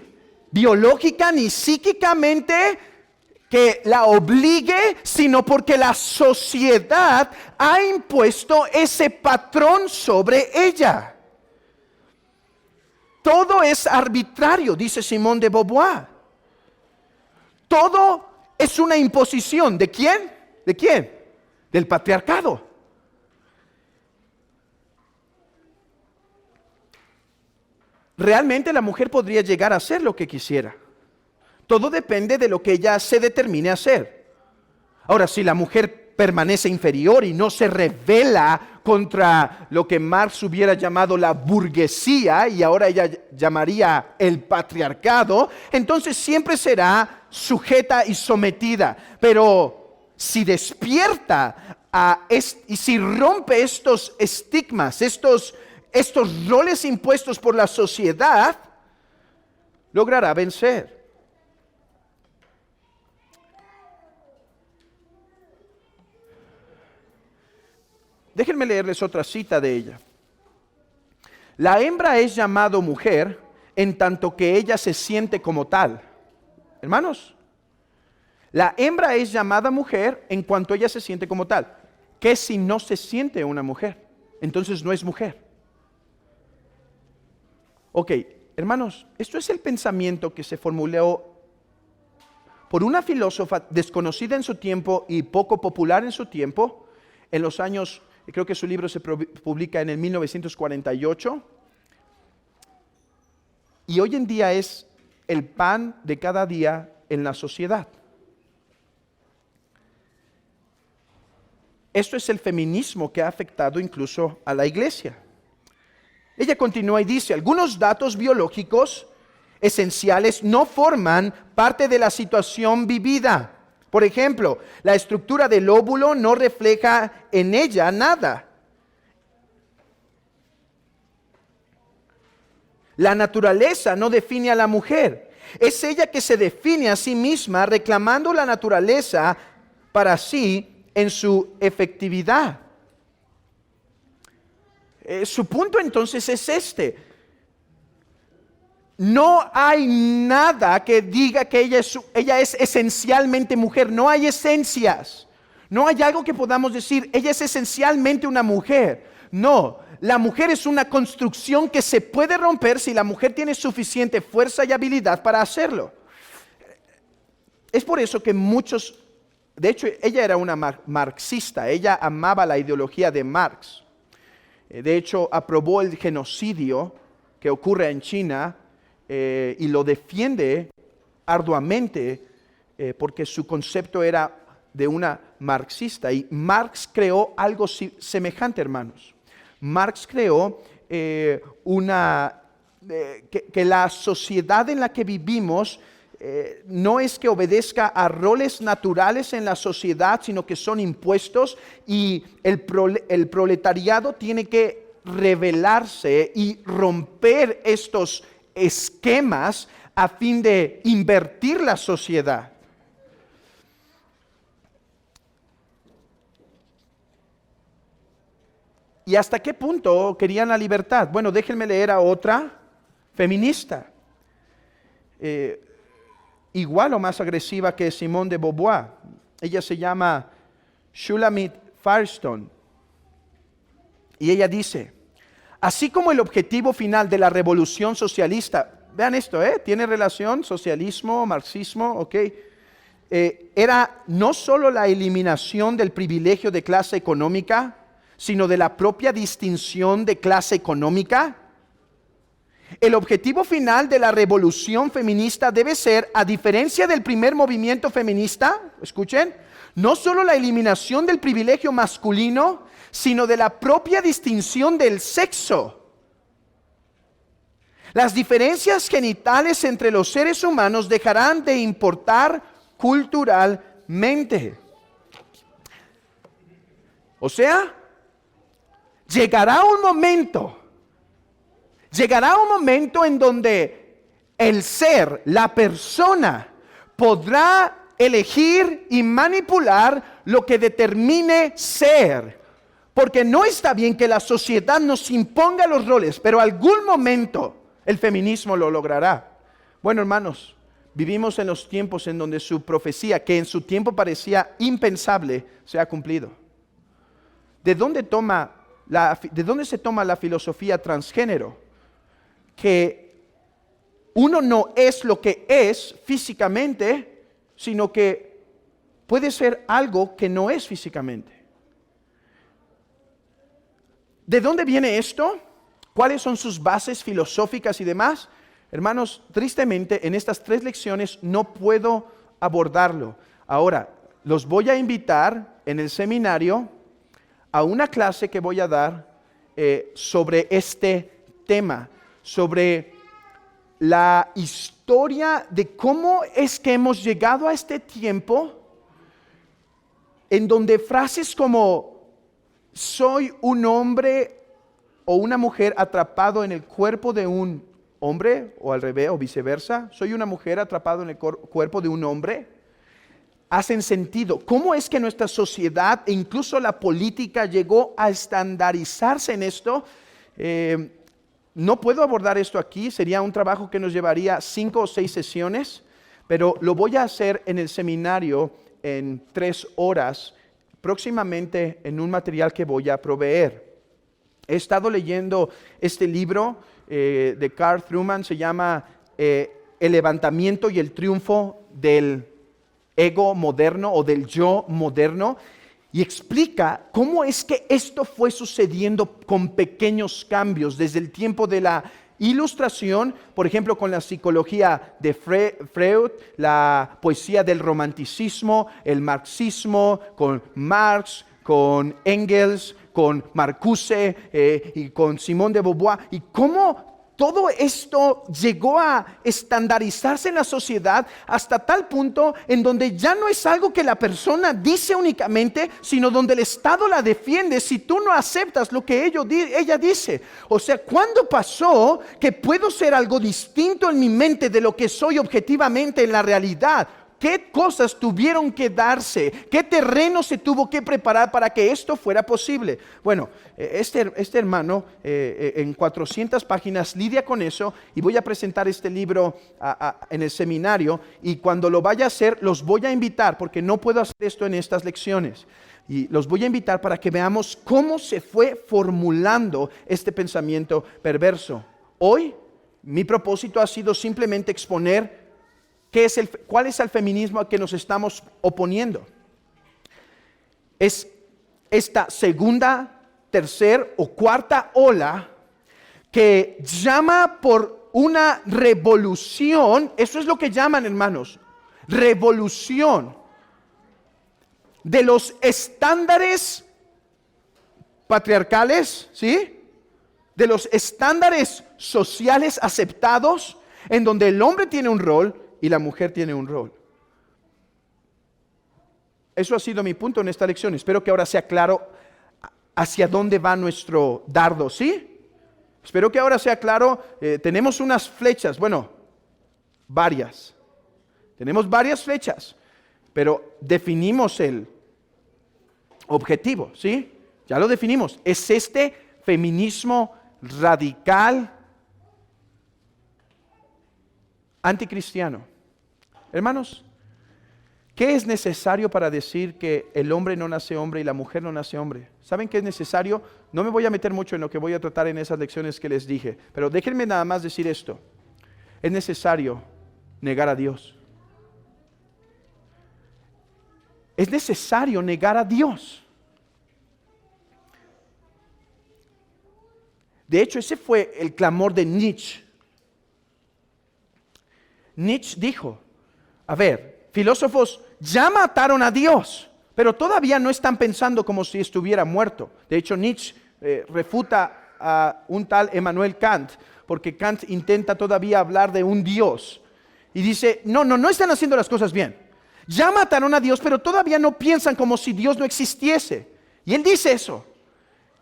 biológica ni psíquicamente, que la obligue, sino porque la sociedad ha impuesto ese patrón sobre ella. Todo es arbitrario, dice Simone de Beauvoir. Todo es una imposición. ¿De quién? ¿De quién? Del patriarcado. Realmente la mujer podría llegar a hacer lo que quisiera. Todo depende de lo que ella se determine a hacer. Ahora, si la mujer permanece inferior y no se rebela contra lo que Marx hubiera llamado la burguesía y ahora ella llamaría el patriarcado, entonces siempre será sujeta y sometida. Pero si despierta y si rompe estos estigmas, estos roles impuestos por la sociedad, logrará vencer. Déjenme leerles otra cita de ella. La hembra es llamado mujer en tanto que ella se siente como tal. Hermanos, la hembra es llamada mujer en cuanto ella se siente como tal. ¿Qué si no se siente una mujer? Entonces no es mujer. Ok, hermanos, esto es el pensamiento que se formuló por una filósofa desconocida en su tiempo y poco popular en su tiempo, en los años, creo que su libro se publica en el 1948, y hoy en día es el pan de cada día en la sociedad. Esto es el feminismo que ha afectado incluso a la iglesia. Ella continúa y dice, algunos datos biológicos esenciales no forman parte de la situación vivida. Por ejemplo, la estructura del óvulo no refleja en ella nada. La naturaleza no define a la mujer. Es ella que se define a sí misma, reclamando la naturaleza para sí en su efectividad. Su punto entonces es este. No hay nada que diga que ella es esencialmente mujer. No hay esencias. No hay algo que podamos decir, ella es esencialmente una mujer. No, la mujer es una construcción que se puede romper si la mujer tiene suficiente fuerza y habilidad para hacerlo. Es por eso que muchos, de hecho ella era una marxista, ella amaba la ideología de Marx. De hecho, aprobó el genocidio que ocurre en China y lo defiende arduamente porque su concepto era de una marxista. Y Marx creó algo semejante, hermanos. Marx creó que la sociedad en la que vivimos no es que obedezca a roles naturales en la sociedad, sino que son impuestos y el proletariado tiene que rebelarse y romper estos esquemas a fin de invertir la sociedad. ¿Y hasta qué punto querían la libertad? Bueno, déjenme leer a otra feminista. Igual o más agresiva que Simone de Beauvoir. Ella se llama Shulamit Firestone. Y ella dice, así como el objetivo final de la revolución socialista, vean esto, tiene relación, socialismo, marxismo, ok, era no solo la eliminación del privilegio de clase económica, sino de la propia distinción de clase económica. El objetivo final de la revolución feminista debe ser, a diferencia del primer movimiento feminista, escuchen, no solo la eliminación del privilegio masculino, sino de la propia distinción del sexo. Las diferencias genitales entre los seres humanos dejarán de importar culturalmente. O sea, llegará un momento en donde el ser, la persona, podrá elegir y manipular lo que determine ser. Porque no está bien que la sociedad nos imponga los roles, pero algún momento el feminismo lo logrará. Bueno, hermanos, vivimos en los tiempos en donde su profecía, que en su tiempo parecía impensable, se ha cumplido. ¿De dónde se toma la filosofía transgénero? Que uno no es lo que es físicamente, sino que puede ser algo que no es físicamente. ¿De dónde viene esto? ¿Cuáles son sus bases filosóficas y demás? Hermanos, tristemente en estas 3 lecciones no puedo abordarlo. Ahora, los voy a invitar en el seminario a una clase que voy a dar sobre este tema, sobre la historia de cómo es que hemos llegado a este tiempo en donde frases como soy un hombre o una mujer atrapado en el cuerpo de un hombre, o al revés, o viceversa, soy una mujer atrapado en el cuerpo de un hombre, hacen sentido. ¿Cómo es que nuestra sociedad e incluso la política llegó a estandarizarse en esto? No puedo abordar esto aquí, sería un trabajo que nos llevaría 5 o 6 sesiones, pero lo voy a hacer en el seminario en 3 horas, próximamente en un material que voy a proveer. He estado leyendo este libro de Carl Trueman, se llama El levantamiento y el triunfo del ego moderno o del yo moderno, y explica cómo es que esto fue sucediendo con pequeños cambios desde el tiempo de la Ilustración, por ejemplo, con la psicología de Freud, la poesía del romanticismo, el marxismo, con Marx, con Engels, con Marcuse y con Simone de Beauvoir, y cómo todo esto llegó a estandarizarse en la sociedad hasta tal punto en donde ya no es algo que la persona dice únicamente, sino donde el Estado la defiende si tú no aceptas lo que ella dice. O sea, ¿cuándo pasó que puedo ser algo distinto en mi mente de lo que soy objetivamente en la realidad? ¿Qué cosas tuvieron que darse? ¿Qué terreno se tuvo que preparar para que esto fuera posible? Bueno, este hermano en 400 páginas lidia con eso, y voy a presentar este libro en el seminario, y cuando lo vaya a hacer los voy a invitar, porque no puedo hacer esto en estas lecciones, y los voy a invitar para que veamos cómo se fue formulando este pensamiento perverso. Hoy mi propósito ha sido simplemente exponer ¿cuál es el feminismo al que nos estamos oponiendo? Es esta segunda, tercera o cuarta ola que llama por una revolución. Eso es lo que llaman, hermanos, revolución de los estándares patriarcales, ¿sí? De los estándares sociales aceptados, en donde el hombre tiene un rol y la mujer tiene un rol. Eso ha sido mi punto en esta lección. Espero que ahora sea claro hacia dónde va nuestro dardo, ¿sí? Espero que ahora sea claro. Tenemos unas flechas, bueno, varias. Tenemos varias flechas, pero definimos el objetivo, ¿sí? Ya lo definimos. Es este feminismo radical anticristiano. Hermanos, ¿qué es necesario para decir que el hombre no nace hombre y la mujer no nace hombre? ¿Saben qué es necesario? No me voy a meter mucho en lo que voy a tratar en esas lecciones que les dije, pero déjenme nada más decir esto. Es necesario negar a Dios. Es necesario negar a Dios. De hecho, ese fue el clamor de Nietzsche. Nietzsche dijo, a ver, filósofos ya mataron a Dios, pero todavía no están pensando como si estuviera muerto. De hecho, Nietzsche refuta a un tal Emmanuel Kant, porque Kant intenta todavía hablar de un Dios. Y dice, no están haciendo las cosas bien. Ya mataron a Dios, pero todavía no piensan como si Dios no existiese. Y él dice eso.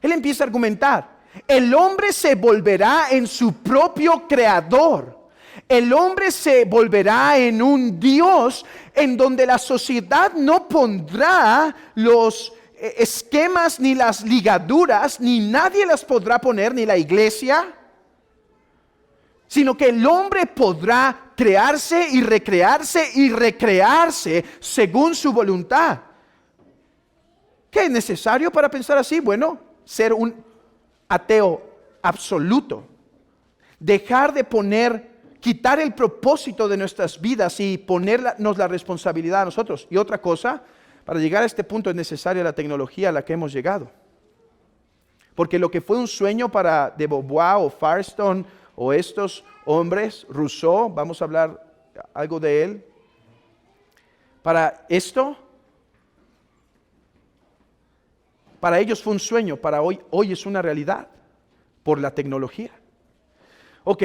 Él empieza a argumentar. El hombre se volverá en su propio creador. El hombre se volverá en un Dios en donde la sociedad no pondrá los esquemas ni las ligaduras, ni nadie las podrá poner, ni la iglesia, sino que el hombre podrá crearse y recrearse según su voluntad. ¿Qué es necesario para pensar así? Bueno, ser un ateo absoluto, dejar de quitar el propósito de nuestras vidas y ponernos la responsabilidad a nosotros. Y otra cosa, para llegar a este punto es necesaria la tecnología a la que hemos llegado. Porque lo que fue un sueño para de Beauvoir o Firestone o estos hombres, Rousseau, vamos a hablar algo de él, para esto Para ellos fue un sueño, para hoy es una realidad por la tecnología. Ok,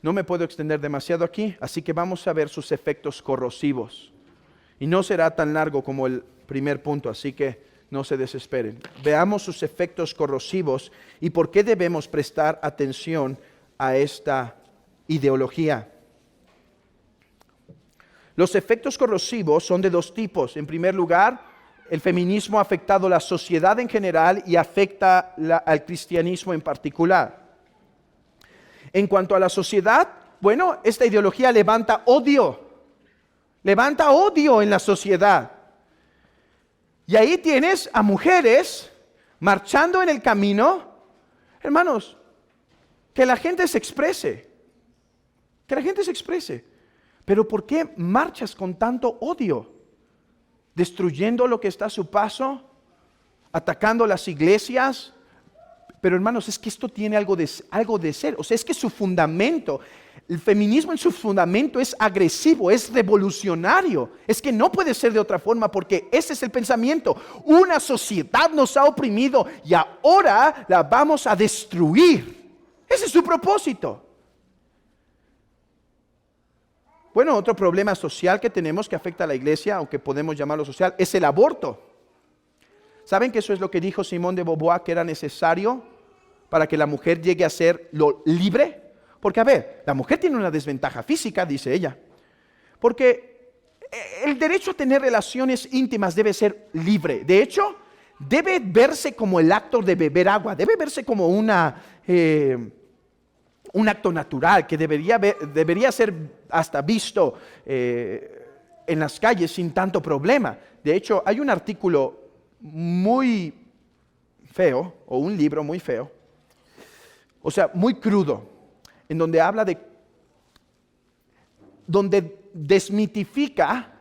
no me puedo extender demasiado aquí, así que vamos a ver sus efectos corrosivos. Y no será tan largo como el primer punto, así que no se desesperen. Veamos sus efectos corrosivos y por qué debemos prestar atención a esta ideología. Los efectos corrosivos son de dos tipos. En primer lugar, el feminismo ha afectado a la sociedad en general y afecta al cristianismo en particular. En cuanto a la sociedad, bueno, esta ideología levanta odio en la sociedad. Y ahí tienes a mujeres marchando en el camino, hermanos, que la gente se exprese, pero ¿por qué marchas con tanto odio? Destruyendo lo que está a su paso, atacando las iglesias. Pero hermanos, es que esto tiene algo de ser, o sea, es que su fundamento, el feminismo en su fundamento es agresivo, es revolucionario. Es que no puede ser de otra forma porque ese es el pensamiento. Una sociedad nos ha oprimido y ahora la vamos a destruir. Ese es su propósito. Bueno, otro problema social que tenemos que afecta a la iglesia, aunque podemos llamarlo social, es el aborto. ¿Saben que eso es lo que dijo Simone de Beauvoir que era necesario para que la mujer llegue a ser lo libre? Porque, a ver, la mujer tiene una desventaja física, dice ella. Porque el derecho a tener relaciones íntimas debe ser libre. De hecho, debe verse como el acto de beber agua. Debe verse como un acto natural que debería ser hasta visto en las calles sin tanto problema. De hecho, hay un artículo muy feo, o un libro muy feo, o sea, muy crudo, en donde habla donde desmitifica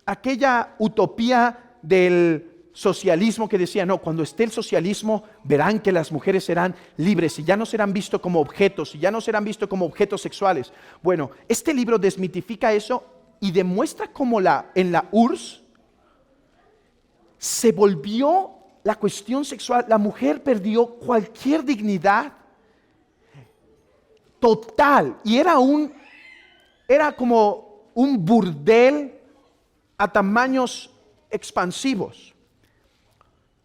aquella utopía del socialismo que decía, no, cuando esté el socialismo verán que las mujeres serán libres y ya no serán vistos como objetos y ya no serán vistos como objetos sexuales. Bueno, este libro desmitifica eso y demuestra cómo en la URSS se volvió la cuestión sexual, la mujer perdió cualquier dignidad total y era como un burdel a tamaños expansivos.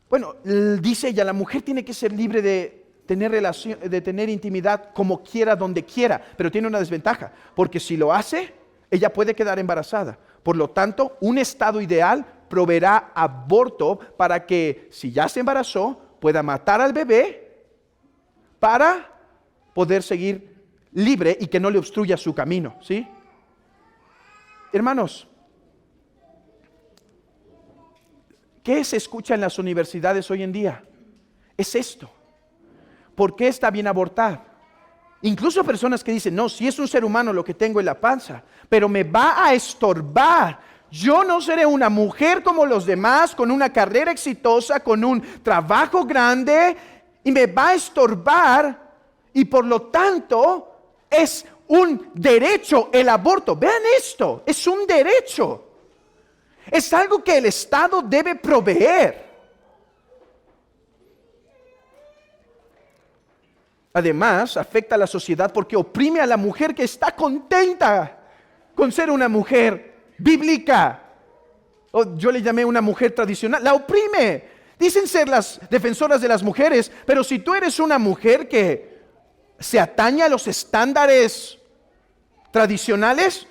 Bueno, dice ella, la mujer tiene que ser libre de tener intimidad como quiera, donde quiera, pero tiene una desventaja, porque si lo hace, ella puede quedar embarazada. Por lo tanto, un estado ideal proveerá aborto para que, si ya se embarazó, pueda matar al bebé para poder seguir libre y que no le obstruya su camino, ¿sí? Hermanos, ¿qué se escucha en las universidades hoy en día? Es esto. ¿Por qué está bien abortar? Incluso personas que dicen, no, si es un ser humano lo que tengo en la panza, pero me va a estorbar. Yo no seré una mujer como los demás, con una carrera exitosa, con un trabajo grande, y me va a estorbar, y por lo tanto es un derecho el aborto. Vean esto, es un derecho. Es algo que el Estado debe proveer. Además, afecta a la sociedad porque oprime a la mujer que está contenta con ser una mujer bíblica. O yo le llamé una mujer tradicional. La oprime. Dicen ser las defensoras de las mujeres, pero si tú eres una mujer que se atañe a los estándares tradicionales,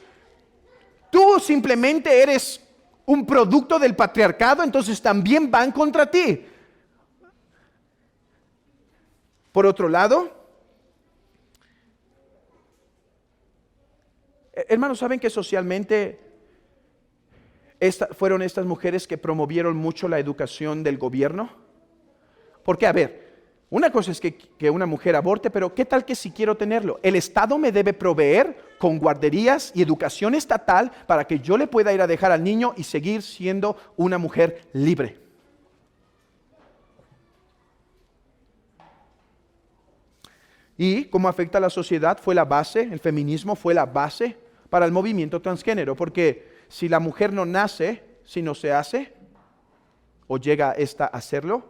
tú simplemente eres un producto del patriarcado, entonces también van contra ti. Por otro lado, hermanos, ¿saben que socialmente fueron estas mujeres que promovieron mucho la educación del gobierno? Porque, a ver, una cosa es que una mujer aborte, pero ¿qué tal que si quiero tenerlo? El Estado me debe proveer con guarderías y educación estatal para que yo le pueda ir a dejar al niño y seguir siendo una mujer libre. Y cómo afecta a la sociedad fue la base, el feminismo fue la base para el movimiento transgénero, porque si la mujer no nace, si no se hace, o llega esta a hacerlo.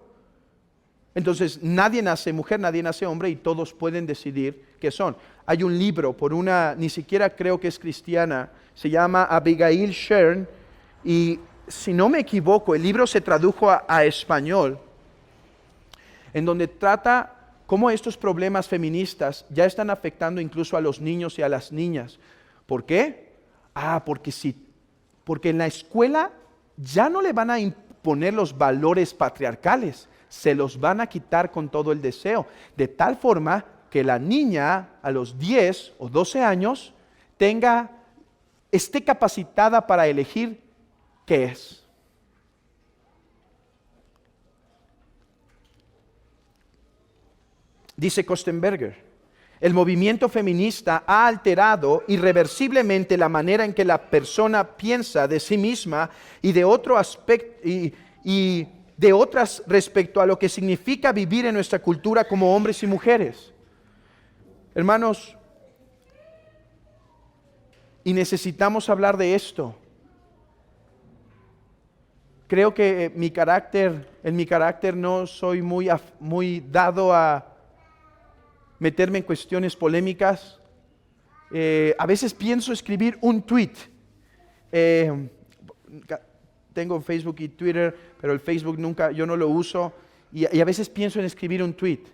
Entonces nadie nace mujer, nadie nace hombre y todos pueden decidir qué son. Hay un libro por una, ni siquiera creo que es cristiana, se llama Abigail Shern, y si no me equivoco, el libro se tradujo a español, en donde trata cómo estos problemas feministas ya están afectando incluso a los niños y a las niñas. ¿Por qué? Porque en la escuela ya no le van a imponer los valores patriarcales, se los van a quitar con todo el deseo, de tal forma que la niña a los 10 o 12 años esté capacitada para elegir qué es. Dice Kostenberger, el movimiento feminista ha alterado irreversiblemente la manera en que la persona piensa de sí misma y de otro aspecto y de otras respecto a lo que significa vivir en nuestra cultura como hombres y mujeres. Hermanos, y necesitamos hablar de esto. Creo que en mi carácter no soy muy dado a meterme en cuestiones polémicas. A veces pienso escribir un tweet. Tengo Facebook y Twitter, pero el Facebook yo no lo uso. Y a veces pienso en escribir un tweet.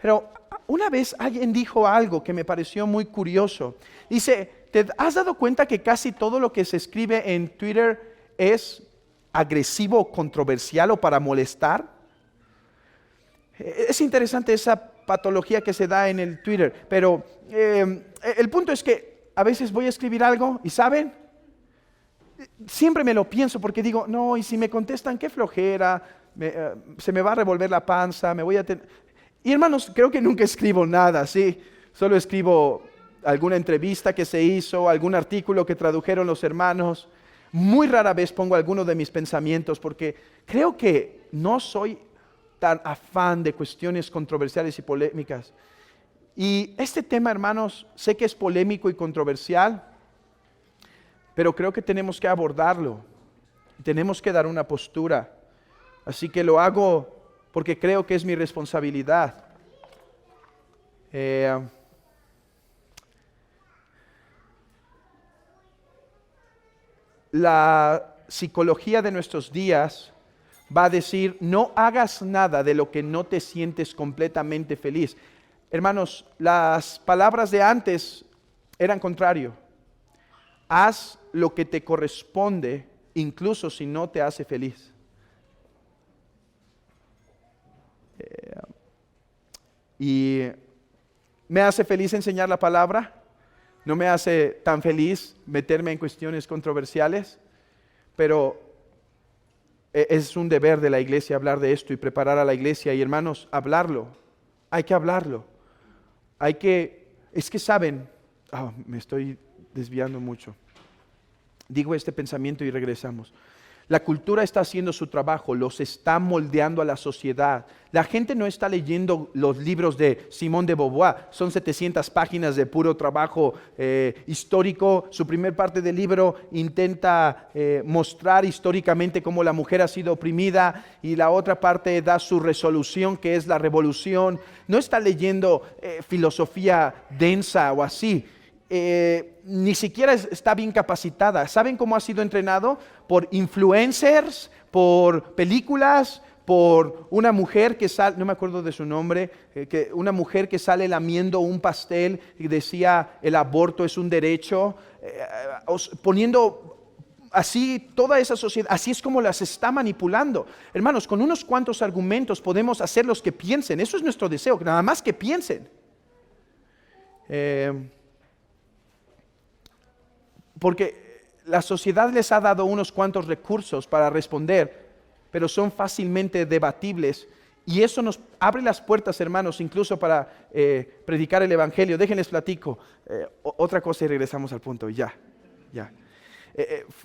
Pero una vez alguien dijo algo que me pareció muy curioso. Dice, ¿te has dado cuenta que casi todo lo que se escribe en Twitter es agresivo o controversial o para molestar? Es interesante esa patología que se da en el Twitter, pero el punto es que a veces voy a escribir algo y ¿saben? Siempre me lo pienso porque digo, no, y si me contestan, qué flojera, se me va a revolver la panza, Y hermanos, creo que nunca escribo nada, ¿sí? Solo escribo alguna entrevista que se hizo, algún artículo que tradujeron los hermanos. Muy rara vez pongo alguno de mis pensamientos porque creo que no soy tan afán de cuestiones controversiales y polémicas. Y este tema, hermanos, sé que es polémico y controversial, pero creo que tenemos que abordarlo. Tenemos que dar una postura. Así que lo hago porque creo que es mi responsabilidad. La psicología de nuestros días va a decir, no hagas nada de lo que no te sientes completamente feliz. Hermanos, las palabras de antes eran contrario. Haz lo que te corresponde, incluso si no te hace feliz. Y me hace feliz enseñar la palabra. No me hace tan feliz meterme en cuestiones controversiales, pero es un deber de la iglesia hablar de esto y preparar a la iglesia. Y hermanos, hablarlo. Hay que hablarlo. Es que saben, me estoy desviando mucho. Digo este pensamiento y regresamos. La cultura está haciendo su trabajo, los está moldeando a la sociedad. La gente no está leyendo los libros de Simone de Beauvoir, son 700 páginas de puro trabajo histórico. Su primer parte del libro intenta mostrar históricamente cómo la mujer ha sido oprimida y la otra parte da su resolución, que es la revolución. No está leyendo filosofía densa o así. Ni siquiera está bien capacitada. ¿Saben cómo ha sido entrenado? Por influencers, por películas, por una mujer que sale, no me acuerdo de su nombre, una mujer que sale lamiendo un pastel y decía el aborto es un derecho, poniendo así toda esa sociedad, así es como las está manipulando. Hermanos, con unos cuantos argumentos podemos hacerlos que piensen. Eso es nuestro deseo, nada más que piensen. Porque la sociedad les ha dado unos cuantos recursos para responder, pero son fácilmente debatibles. Y eso nos abre las puertas, hermanos, incluso para predicar el Evangelio. Déjenles platico. Otra cosa y regresamos al punto. Ya.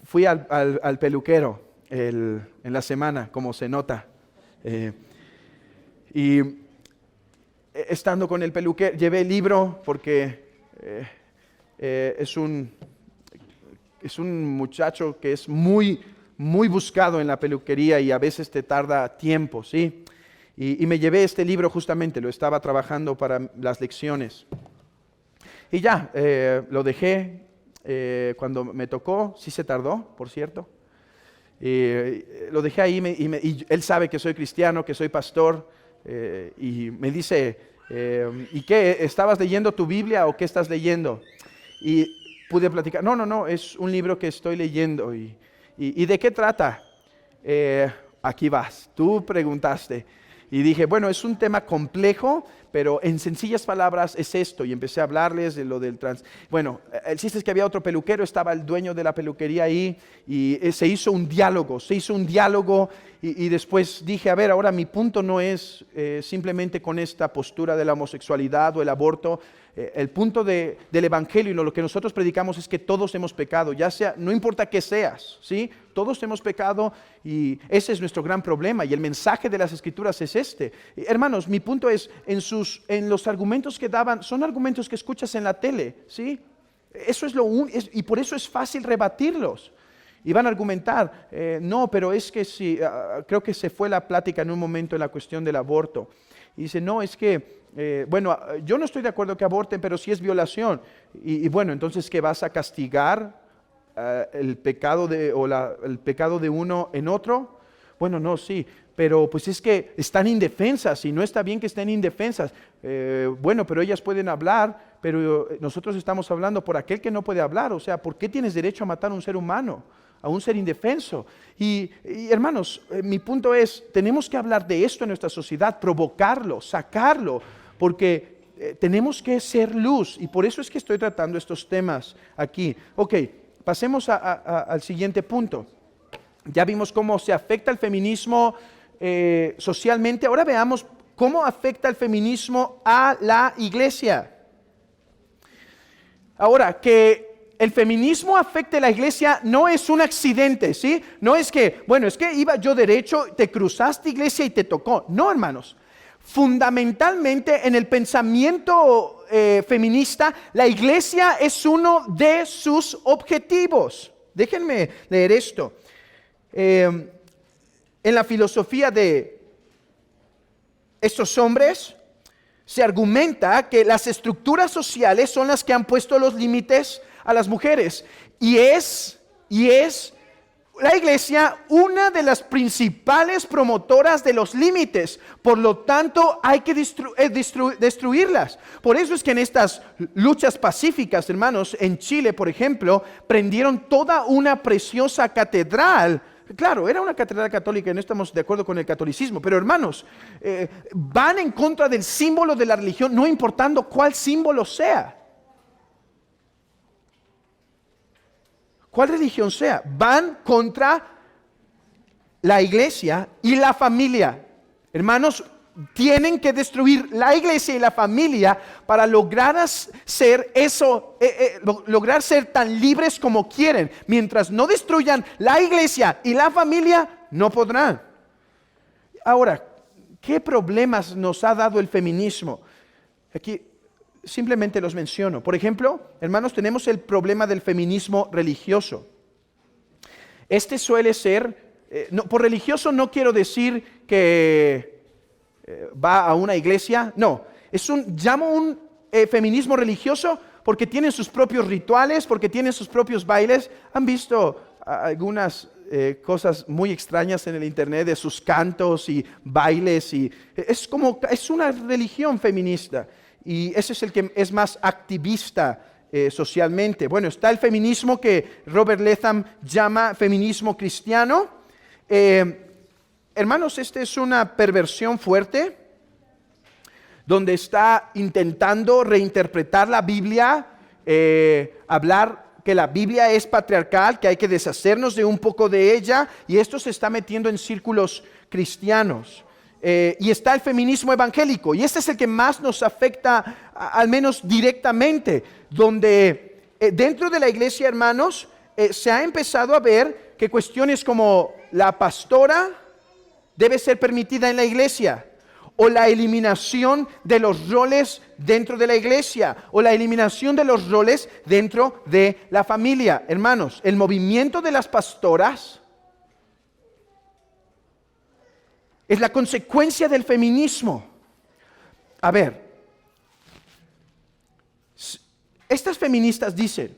Fui al peluquero en la semana, como se nota. Y estando con el peluquero, llevé el libro porque es un muchacho que es muy muy buscado en la peluquería y a veces te tarda tiempo, ¿sí? Y me llevé este libro justamente, lo estaba trabajando para las lecciones. Y ya, lo dejé cuando me tocó, sí se tardó, por cierto. Lo dejé ahí y él sabe que soy cristiano, que soy pastor, y me dice, ¿y qué? ¿Estabas leyendo tu Biblia o qué estás leyendo? Y pude platicar, no, es un libro que estoy leyendo. ¿Y de qué trata? Aquí vas, tú preguntaste. Y dije, bueno, es un tema complejo, pero en sencillas palabras es esto. Y empecé a hablarles de lo del Bueno, el chiste es que había otro peluquero, estaba el dueño de la peluquería ahí, y se hizo un diálogo, y después dije, a ver, ahora mi punto no es simplemente con esta postura de la homosexualidad o el aborto. El punto del Evangelio y lo que nosotros predicamos es que todos hemos pecado, ya sea, no importa qué seas, ¿sí? Todos hemos pecado y ese es nuestro gran problema y el mensaje de las Escrituras es este. Hermanos, mi punto es, en los argumentos que daban, son argumentos que escuchas en la tele, ¿sí? Eso es y por eso es fácil rebatirlos. Y van a argumentar, no, pero es que sí, creo que se fue la plática en un momento en la cuestión del aborto. Y dice, no, es que, bueno, yo no estoy de acuerdo que aborten, pero sí es violación. Y bueno, entonces, ¿qué vas a castigar el pecado el pecado de uno en otro? Bueno, no, sí, pero pues es que están indefensas y no está bien que estén indefensas. Bueno, pero ellas pueden hablar, pero nosotros estamos hablando por aquel que no puede hablar. O sea, ¿por qué tienes derecho a matar a un ser humano? A un ser indefenso. Y hermanos, mi punto es, tenemos que hablar de esto en nuestra sociedad, provocarlo, sacarlo, porque tenemos que ser luz, y por eso es que estoy tratando estos temas aquí. Ok, pasemos al siguiente punto. Ya vimos cómo se afecta el feminismo socialmente, ahora veamos cómo afecta el feminismo a la iglesia. Ahora, que el feminismo afecte a la iglesia no es un accidente, ¿sí? No es que, bueno, es que iba yo derecho, te cruzaste iglesia y te tocó. No, hermanos. Fundamentalmente en el pensamiento feminista, la iglesia es uno de sus objetivos. Déjenme leer esto. En la filosofía de estos hombres, se argumenta que las estructuras sociales son las que han puesto los límites a las mujeres, y es la iglesia una de las principales promotoras de los límites. Por lo tanto, hay que destruirlas. Por eso es que en estas luchas pacíficas, hermanos, en Chile, por ejemplo, prendieron toda una preciosa catedral. Claro, era una catedral católica y no estamos de acuerdo con el catolicismo, pero hermanos, van en contra del símbolo de la religión, no importando cuál símbolo sea. ¿Cuál religión sea? Van contra la iglesia y la familia. Hermanos, tienen que destruir la iglesia y la familia para lograr ser lograr ser tan libres como quieren. Mientras no destruyan la iglesia y la familia, no podrán. Ahora, ¿qué problemas nos ha dado el feminismo? Aquí simplemente los menciono. Por ejemplo, hermanos, tenemos el problema del feminismo religioso. Este suele ser, por religioso no quiero decir que va a una iglesia, no, llamo un feminismo religioso porque tienen sus propios rituales, porque tienen sus propios bailes. Han visto algunas cosas muy extrañas en el internet de sus cantos y bailes, y es una religión feminista. Y ese es el que es más activista socialmente. Bueno, está el feminismo que Robert Letham llama feminismo cristiano. Hermanos, esta es una perversión fuerte, donde está intentando reinterpretar la Biblia, hablar que la Biblia es patriarcal, que hay que deshacernos de un poco de ella, y esto se está metiendo en círculos cristianos. Y está el feminismo evangélico, y este es el que más nos afecta, al menos directamente, donde dentro de la iglesia, hermanos, se ha empezado a ver que cuestiones como la pastora debe ser permitida en la iglesia, o la eliminación de los roles dentro de la iglesia, o la eliminación de los roles dentro de la familia. Hermanos, el movimiento de las pastoras Es la consecuencia del feminismo. A ver, estas feministas dicen,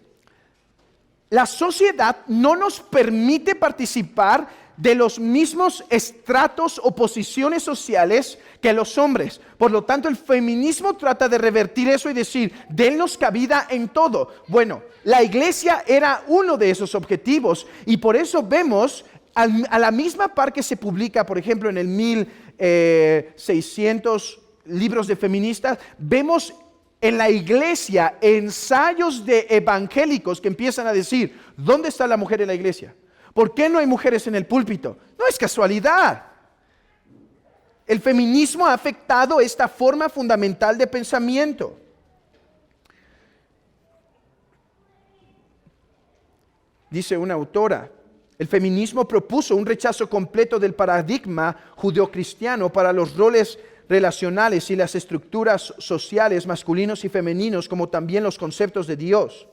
la sociedad no nos permite participar de los mismos estratos o posiciones sociales que los hombres. Por lo tanto, el feminismo trata de revertir eso y decir, dennos cabida en todo. Bueno, la iglesia era uno de esos objetivos y por eso vemos a la misma par que se publica, por ejemplo, en el 1600 libros de feministas, vemos en la iglesia ensayos de evangélicos que empiezan a decir, ¿dónde está la mujer en la iglesia? ¿Por qué no hay mujeres en el púlpito? No es casualidad. El feminismo ha afectado esta forma fundamental de pensamiento. Dice una autora, el feminismo propuso un rechazo completo del paradigma judeocristiano para los roles relacionales y las estructuras sociales masculinos y femeninos, como también los conceptos de Dios.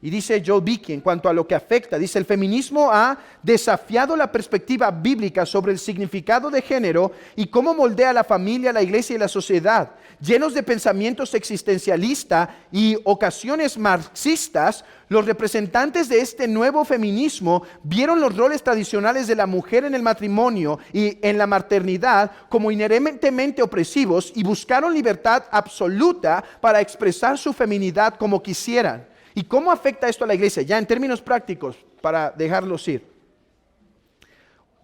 Y dice Joel Beeke, en cuanto a lo que afecta, dice, el feminismo ha desafiado la perspectiva bíblica sobre el significado de género y cómo moldea la familia, la iglesia y la sociedad. Llenos de pensamientos existencialistas y ocasiones marxistas, los representantes de este nuevo feminismo vieron los roles tradicionales de la mujer en el matrimonio y en la maternidad como inherentemente opresivos y buscaron libertad absoluta para expresar su feminidad como quisieran. ¿Y cómo afecta esto a la iglesia? Ya en términos prácticos, para dejarlos ir.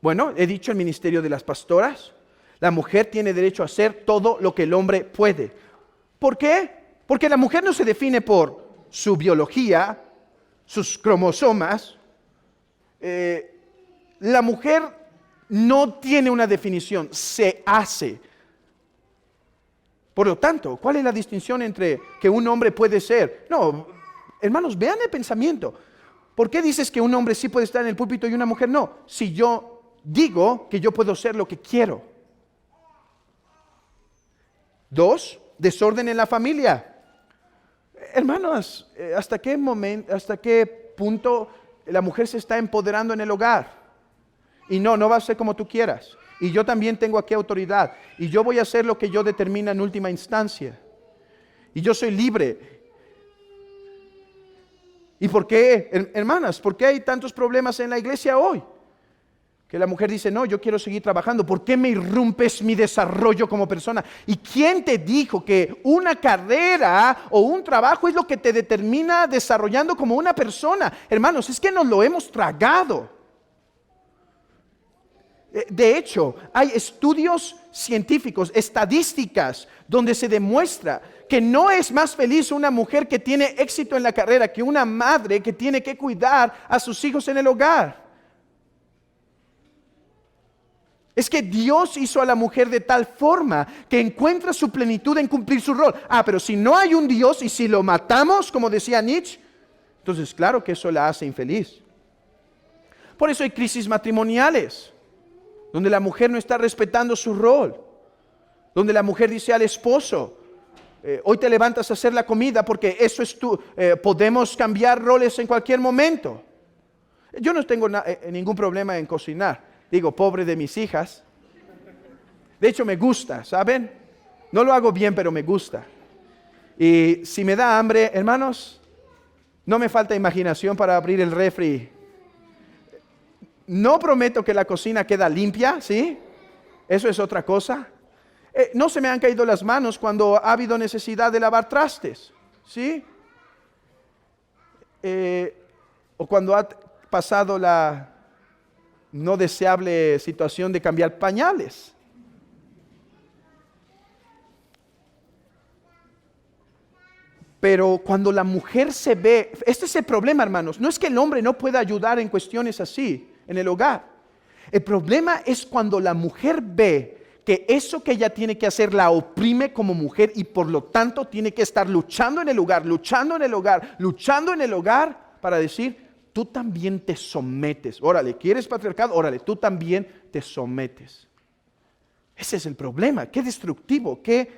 Bueno, he dicho el ministerio de las pastoras. La mujer tiene derecho a hacer todo lo que el hombre puede. ¿Por qué? Porque la mujer no se define por su biología, sus cromosomas. La mujer no tiene una definición, se hace. Por lo tanto, ¿cuál es la distinción entre que un hombre puede ser? No, hermanos, vean el pensamiento. ¿Por qué dices que un hombre sí puede estar en el púlpito y una mujer no? Si yo digo que yo puedo ser lo que quiero. 2, desorden en la familia. Hermanos, ¿hasta qué punto la mujer se está empoderando en el hogar? Y no va a ser como tú quieras. Y yo también tengo aquí autoridad. Y yo voy a hacer lo que yo determina en última instancia. Y yo soy libre. ¿Y por qué, hermanas, por qué hay tantos problemas en la iglesia hoy? Que la mujer dice, no, yo quiero seguir trabajando. ¿Por qué me irrumpes mi desarrollo como persona? ¿Y quién te dijo que una carrera o un trabajo es lo que te determina desarrollando como una persona? Hermanos, es que nos lo hemos tragado. De hecho, hay estudios científicos, estadísticas, donde se demuestra que no es más feliz una mujer que tiene éxito en la carrera que una madre que tiene que cuidar a sus hijos en el hogar. Es que Dios hizo a la mujer de tal forma que encuentra su plenitud en cumplir su rol. Pero si no hay un Dios y si lo matamos, como decía Nietzsche, entonces claro que eso la hace infeliz. Por eso hay crisis matrimoniales, donde la mujer no está respetando su rol, donde la mujer dice al esposo, hoy te levantas a hacer la comida porque eso es tú, podemos cambiar roles en cualquier momento. Yo no tengo ningún problema en cocinar. Digo, pobre de mis hijas. De hecho, me gusta, ¿saben? No lo hago bien, pero me gusta. Y si me da hambre, hermanos, no me falta imaginación para abrir el refri. No prometo que la cocina queda limpia, ¿sí? Eso es otra cosa. No se me han caído las manos cuando ha habido necesidad de lavar trastes, ¿sí? O cuando ha pasado la no deseable situación de cambiar pañales. Pero cuando la mujer se ve, este es el problema, hermanos, no es que el hombre no pueda ayudar en cuestiones así, en el hogar. El problema es cuando la mujer ve que eso que ella tiene que hacer la oprime como mujer y por lo tanto tiene que estar luchando en el hogar, luchando en el hogar, luchando en el hogar para decir, tú también te sometes. Órale, ¿quieres patriarcado? Órale, tú también te sometes. Ese es el problema. Qué destructivo, qué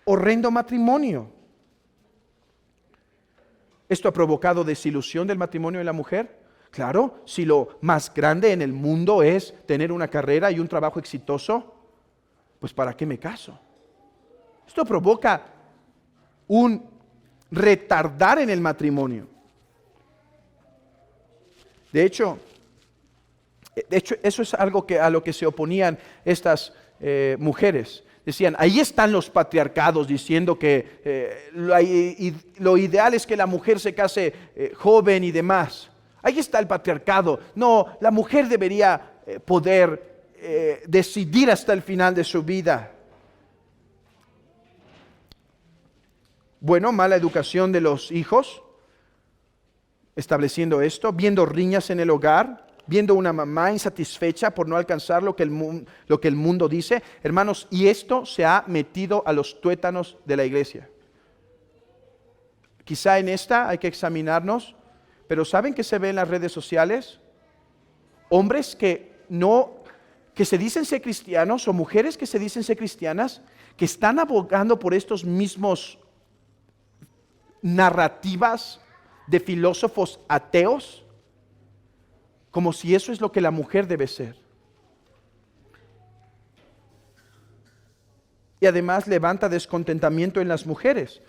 horrendo matrimonio. Esto ha provocado desilusión del matrimonio de la mujer. Claro, si lo más grande en el mundo es tener una carrera y un trabajo exitoso, pues ¿para qué me caso? Esto provoca un retardar en el matrimonio. De hecho, eso es algo a lo que se oponían estas mujeres. Decían, ahí están los patriarcados diciendo que lo ideal es que la mujer se case joven y demás. Ahí está el patriarcado. No, la mujer debería poder decidir hasta el final de su vida. Bueno, mala educación de los hijos, estableciendo esto, viendo riñas en el hogar, viendo una mamá insatisfecha por no alcanzar lo que el mundo dice. Hermanos, y esto se ha metido a los tuétanos de la iglesia. Quizá en esta hay que examinarnos, pero ¿saben qué se ve en las redes sociales? Hombres que se dicen ser cristianos o mujeres que se dicen ser cristianas, que están abogando por estos mismos narrativas de filósofos ateos, como si eso es lo que la mujer debe ser. Y además levanta descontentamiento en las mujeres.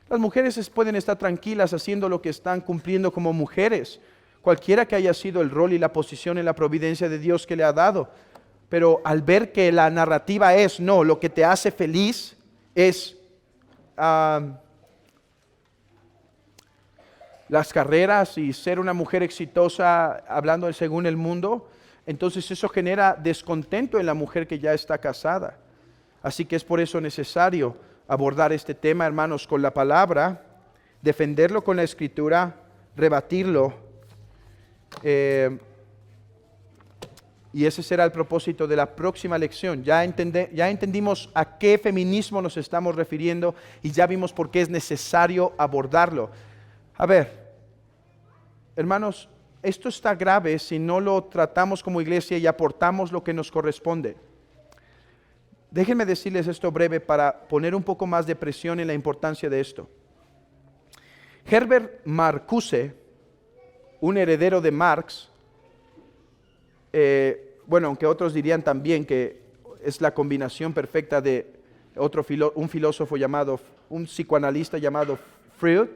Las mujeres pueden estar tranquilas haciendo lo que están cumpliendo como mujeres, cualquiera que haya sido el rol y la posición en la providencia de Dios que le ha dado. Pero al ver que la narrativa es, no, lo que te hace feliz es las carreras y ser una mujer exitosa hablando según el mundo, entonces eso genera descontento en la mujer que ya está casada. Así que es por eso necesario abordar este tema, hermanos, con la palabra, defenderlo con la escritura, rebatirlo. Y ese será el propósito de la próxima lección. Ya entendimos a qué feminismo nos estamos refiriendo y ya vimos por qué es necesario abordarlo. A ver, hermanos, esto está grave si no lo tratamos como iglesia y aportamos lo que nos corresponde. Déjenme decirles esto breve para poner un poco más de presión en la importancia de esto. Herbert Marcuse, un heredero de Marx, aunque otros dirían también que es la combinación perfecta de un filósofo llamado, un psicoanalista llamado Freud.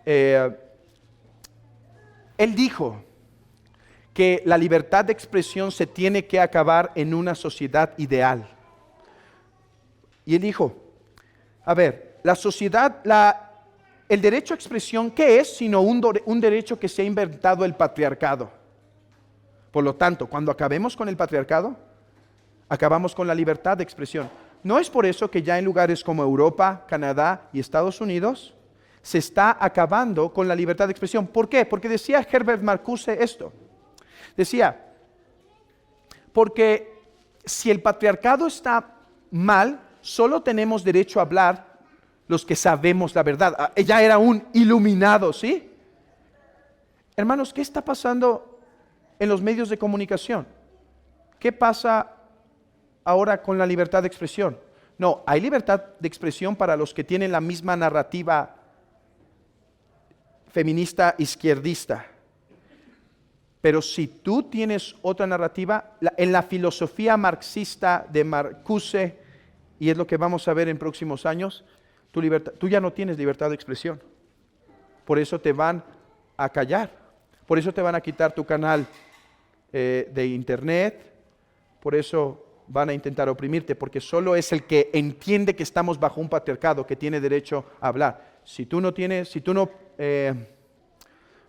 Él dijo que la libertad de expresión se tiene que acabar en una sociedad ideal. Y él dijo, a ver, la sociedad, el derecho a expresión, ¿qué es sino un derecho que se ha inventado el patriarcado? Por lo tanto, cuando acabemos con el patriarcado, acabamos con la libertad de expresión. ¿No es por eso que ya en lugares como Europa, Canadá y Estados Unidos se está acabando con la libertad de expresión? ¿Por qué? Porque decía Herbert Marcuse esto. Decía, porque si el patriarcado está mal, solo tenemos derecho a hablar los que sabemos la verdad. Ella era un iluminado, ¿sí? Hermanos, ¿qué está pasando en los medios de comunicación? ¿Qué pasa ahora con la libertad de expresión? No, hay libertad de expresión para los que tienen la misma narrativa feminista izquierdista. Pero si tú tienes otra narrativa, en la filosofía marxista de Marcuse, y es lo que vamos a ver en próximos años, tú ya no tienes libertad de expresión. Por eso te van a callar, por eso te van a quitar tu canal de internet, por eso van a intentar oprimirte, porque solo es el que entiende que estamos bajo un patriarcado que tiene derecho a hablar. Si tú no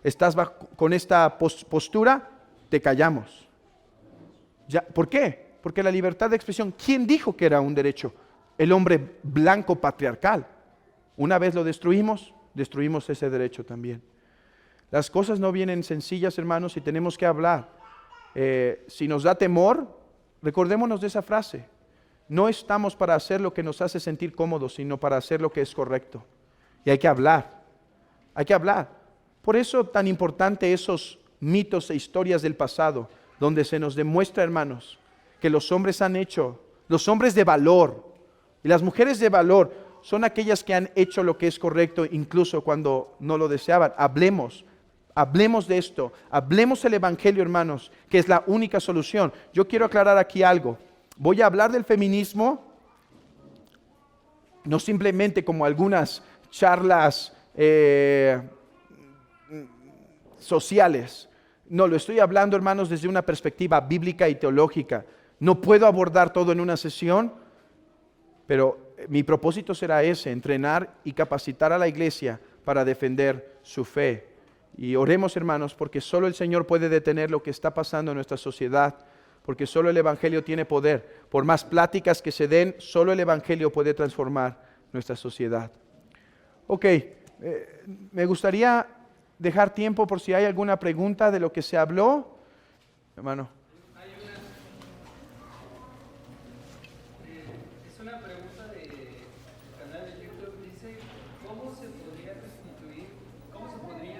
estás con esta postura, te callamos. ¿Por qué? Porque la libertad de expresión, ¿quién dijo que era un derecho? El hombre blanco patriarcal. Una vez lo destruimos ese derecho también. Las cosas no vienen sencillas, hermanos, y tenemos que hablar. Si nos da temor, recordémonos de esa frase. No estamos para hacer lo que nos hace sentir cómodos, sino para hacer lo que es correcto. Y hay que hablar. Hay que hablar. Por eso tan importante esos mitos e historias del pasado, donde se nos demuestra, hermanos, que los hombres los hombres de valor y las mujeres de valor son aquellas que han hecho lo que es correcto incluso cuando no lo deseaban. Hablemos, Hablemos de esto, hablemos el Evangelio, hermanos, que es la única solución. Yo quiero aclarar aquí algo. Voy a hablar del feminismo, no simplemente como algunas charlas sociales. No, lo estoy hablando, hermanos, desde una perspectiva bíblica y teológica. No puedo abordar todo en una sesión, pero mi propósito será ese, entrenar y capacitar a la iglesia para defender su fe. Y oremos, hermanos, porque solo el Señor puede detener lo que está pasando en nuestra sociedad, porque solo el Evangelio tiene poder. Por más pláticas que se den, solo el Evangelio puede transformar nuestra sociedad. Ok, me gustaría dejar tiempo por si hay alguna pregunta de lo que se habló. Hermano. Es una pregunta del canal de YouTube. Dice, ¿cómo se podrían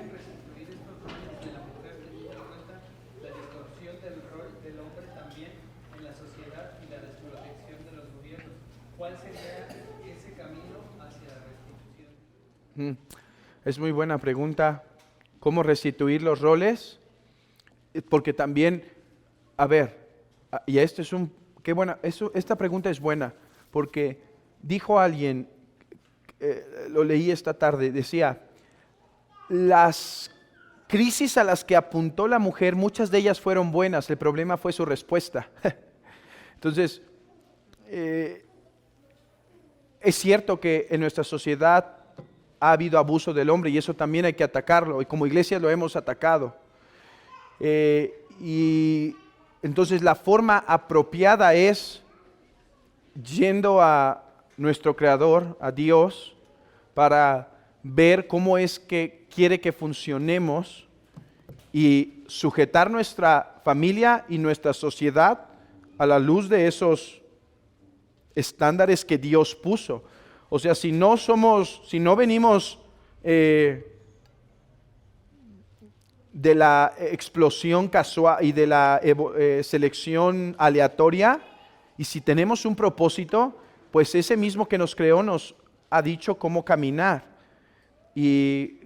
restituir estos roles de la mujer teniendo en cuenta la distorsión del rol del hombre también en la sociedad y la desprotección de los gobiernos? ¿Cuál sería ese camino hacia la restitución? Es muy buena pregunta. ¿Cómo restituir los roles? Porque también, y esto es esta pregunta es buena, porque dijo alguien, lo leí esta tarde, decía, las crisis a las que apuntó la mujer, muchas de ellas fueron buenas, el problema fue su respuesta. Entonces, es cierto que en nuestra sociedad ha habido abuso del hombre y eso también hay que atacarlo, y como iglesia lo hemos atacado. Y entonces la forma apropiada es yendo a nuestro Creador, a Dios, para ver cómo es que quiere que funcionemos y sujetar nuestra familia y nuestra sociedad a la luz de esos estándares que Dios puso. O sea, si no venimos de la explosión casual y de la selección aleatoria, y si tenemos un propósito, pues ese mismo que nos creó nos ha dicho cómo caminar. Y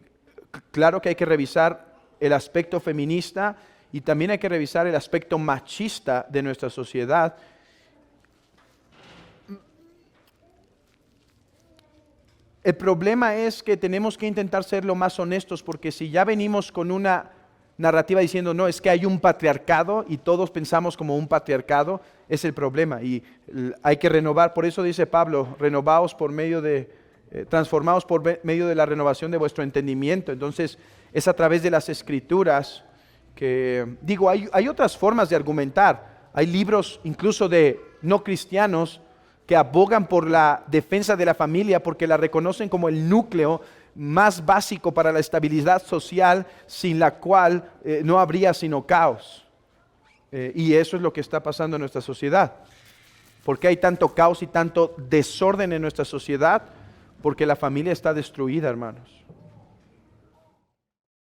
claro que hay que revisar el aspecto feminista y también hay que revisar el aspecto machista de nuestra sociedad. El problema es que tenemos que intentar ser lo más honestos, porque si ya venimos con una narrativa diciendo, no, es que hay un patriarcado y todos pensamos como un patriarcado, es el problema y hay que renovar. Por eso dice Pablo, transformaos por medio de la renovación de vuestro entendimiento. Entonces es a través de las escrituras que, hay otras formas de argumentar. Hay libros incluso de no cristianos que abogan por la defensa de la familia porque la reconocen como el núcleo más básico para la estabilidad social, sin la cual no habría sino caos. Y eso es lo que está pasando en nuestra sociedad. ¿Por qué hay tanto caos y tanto desorden en nuestra sociedad? Porque la familia está destruida, hermanos.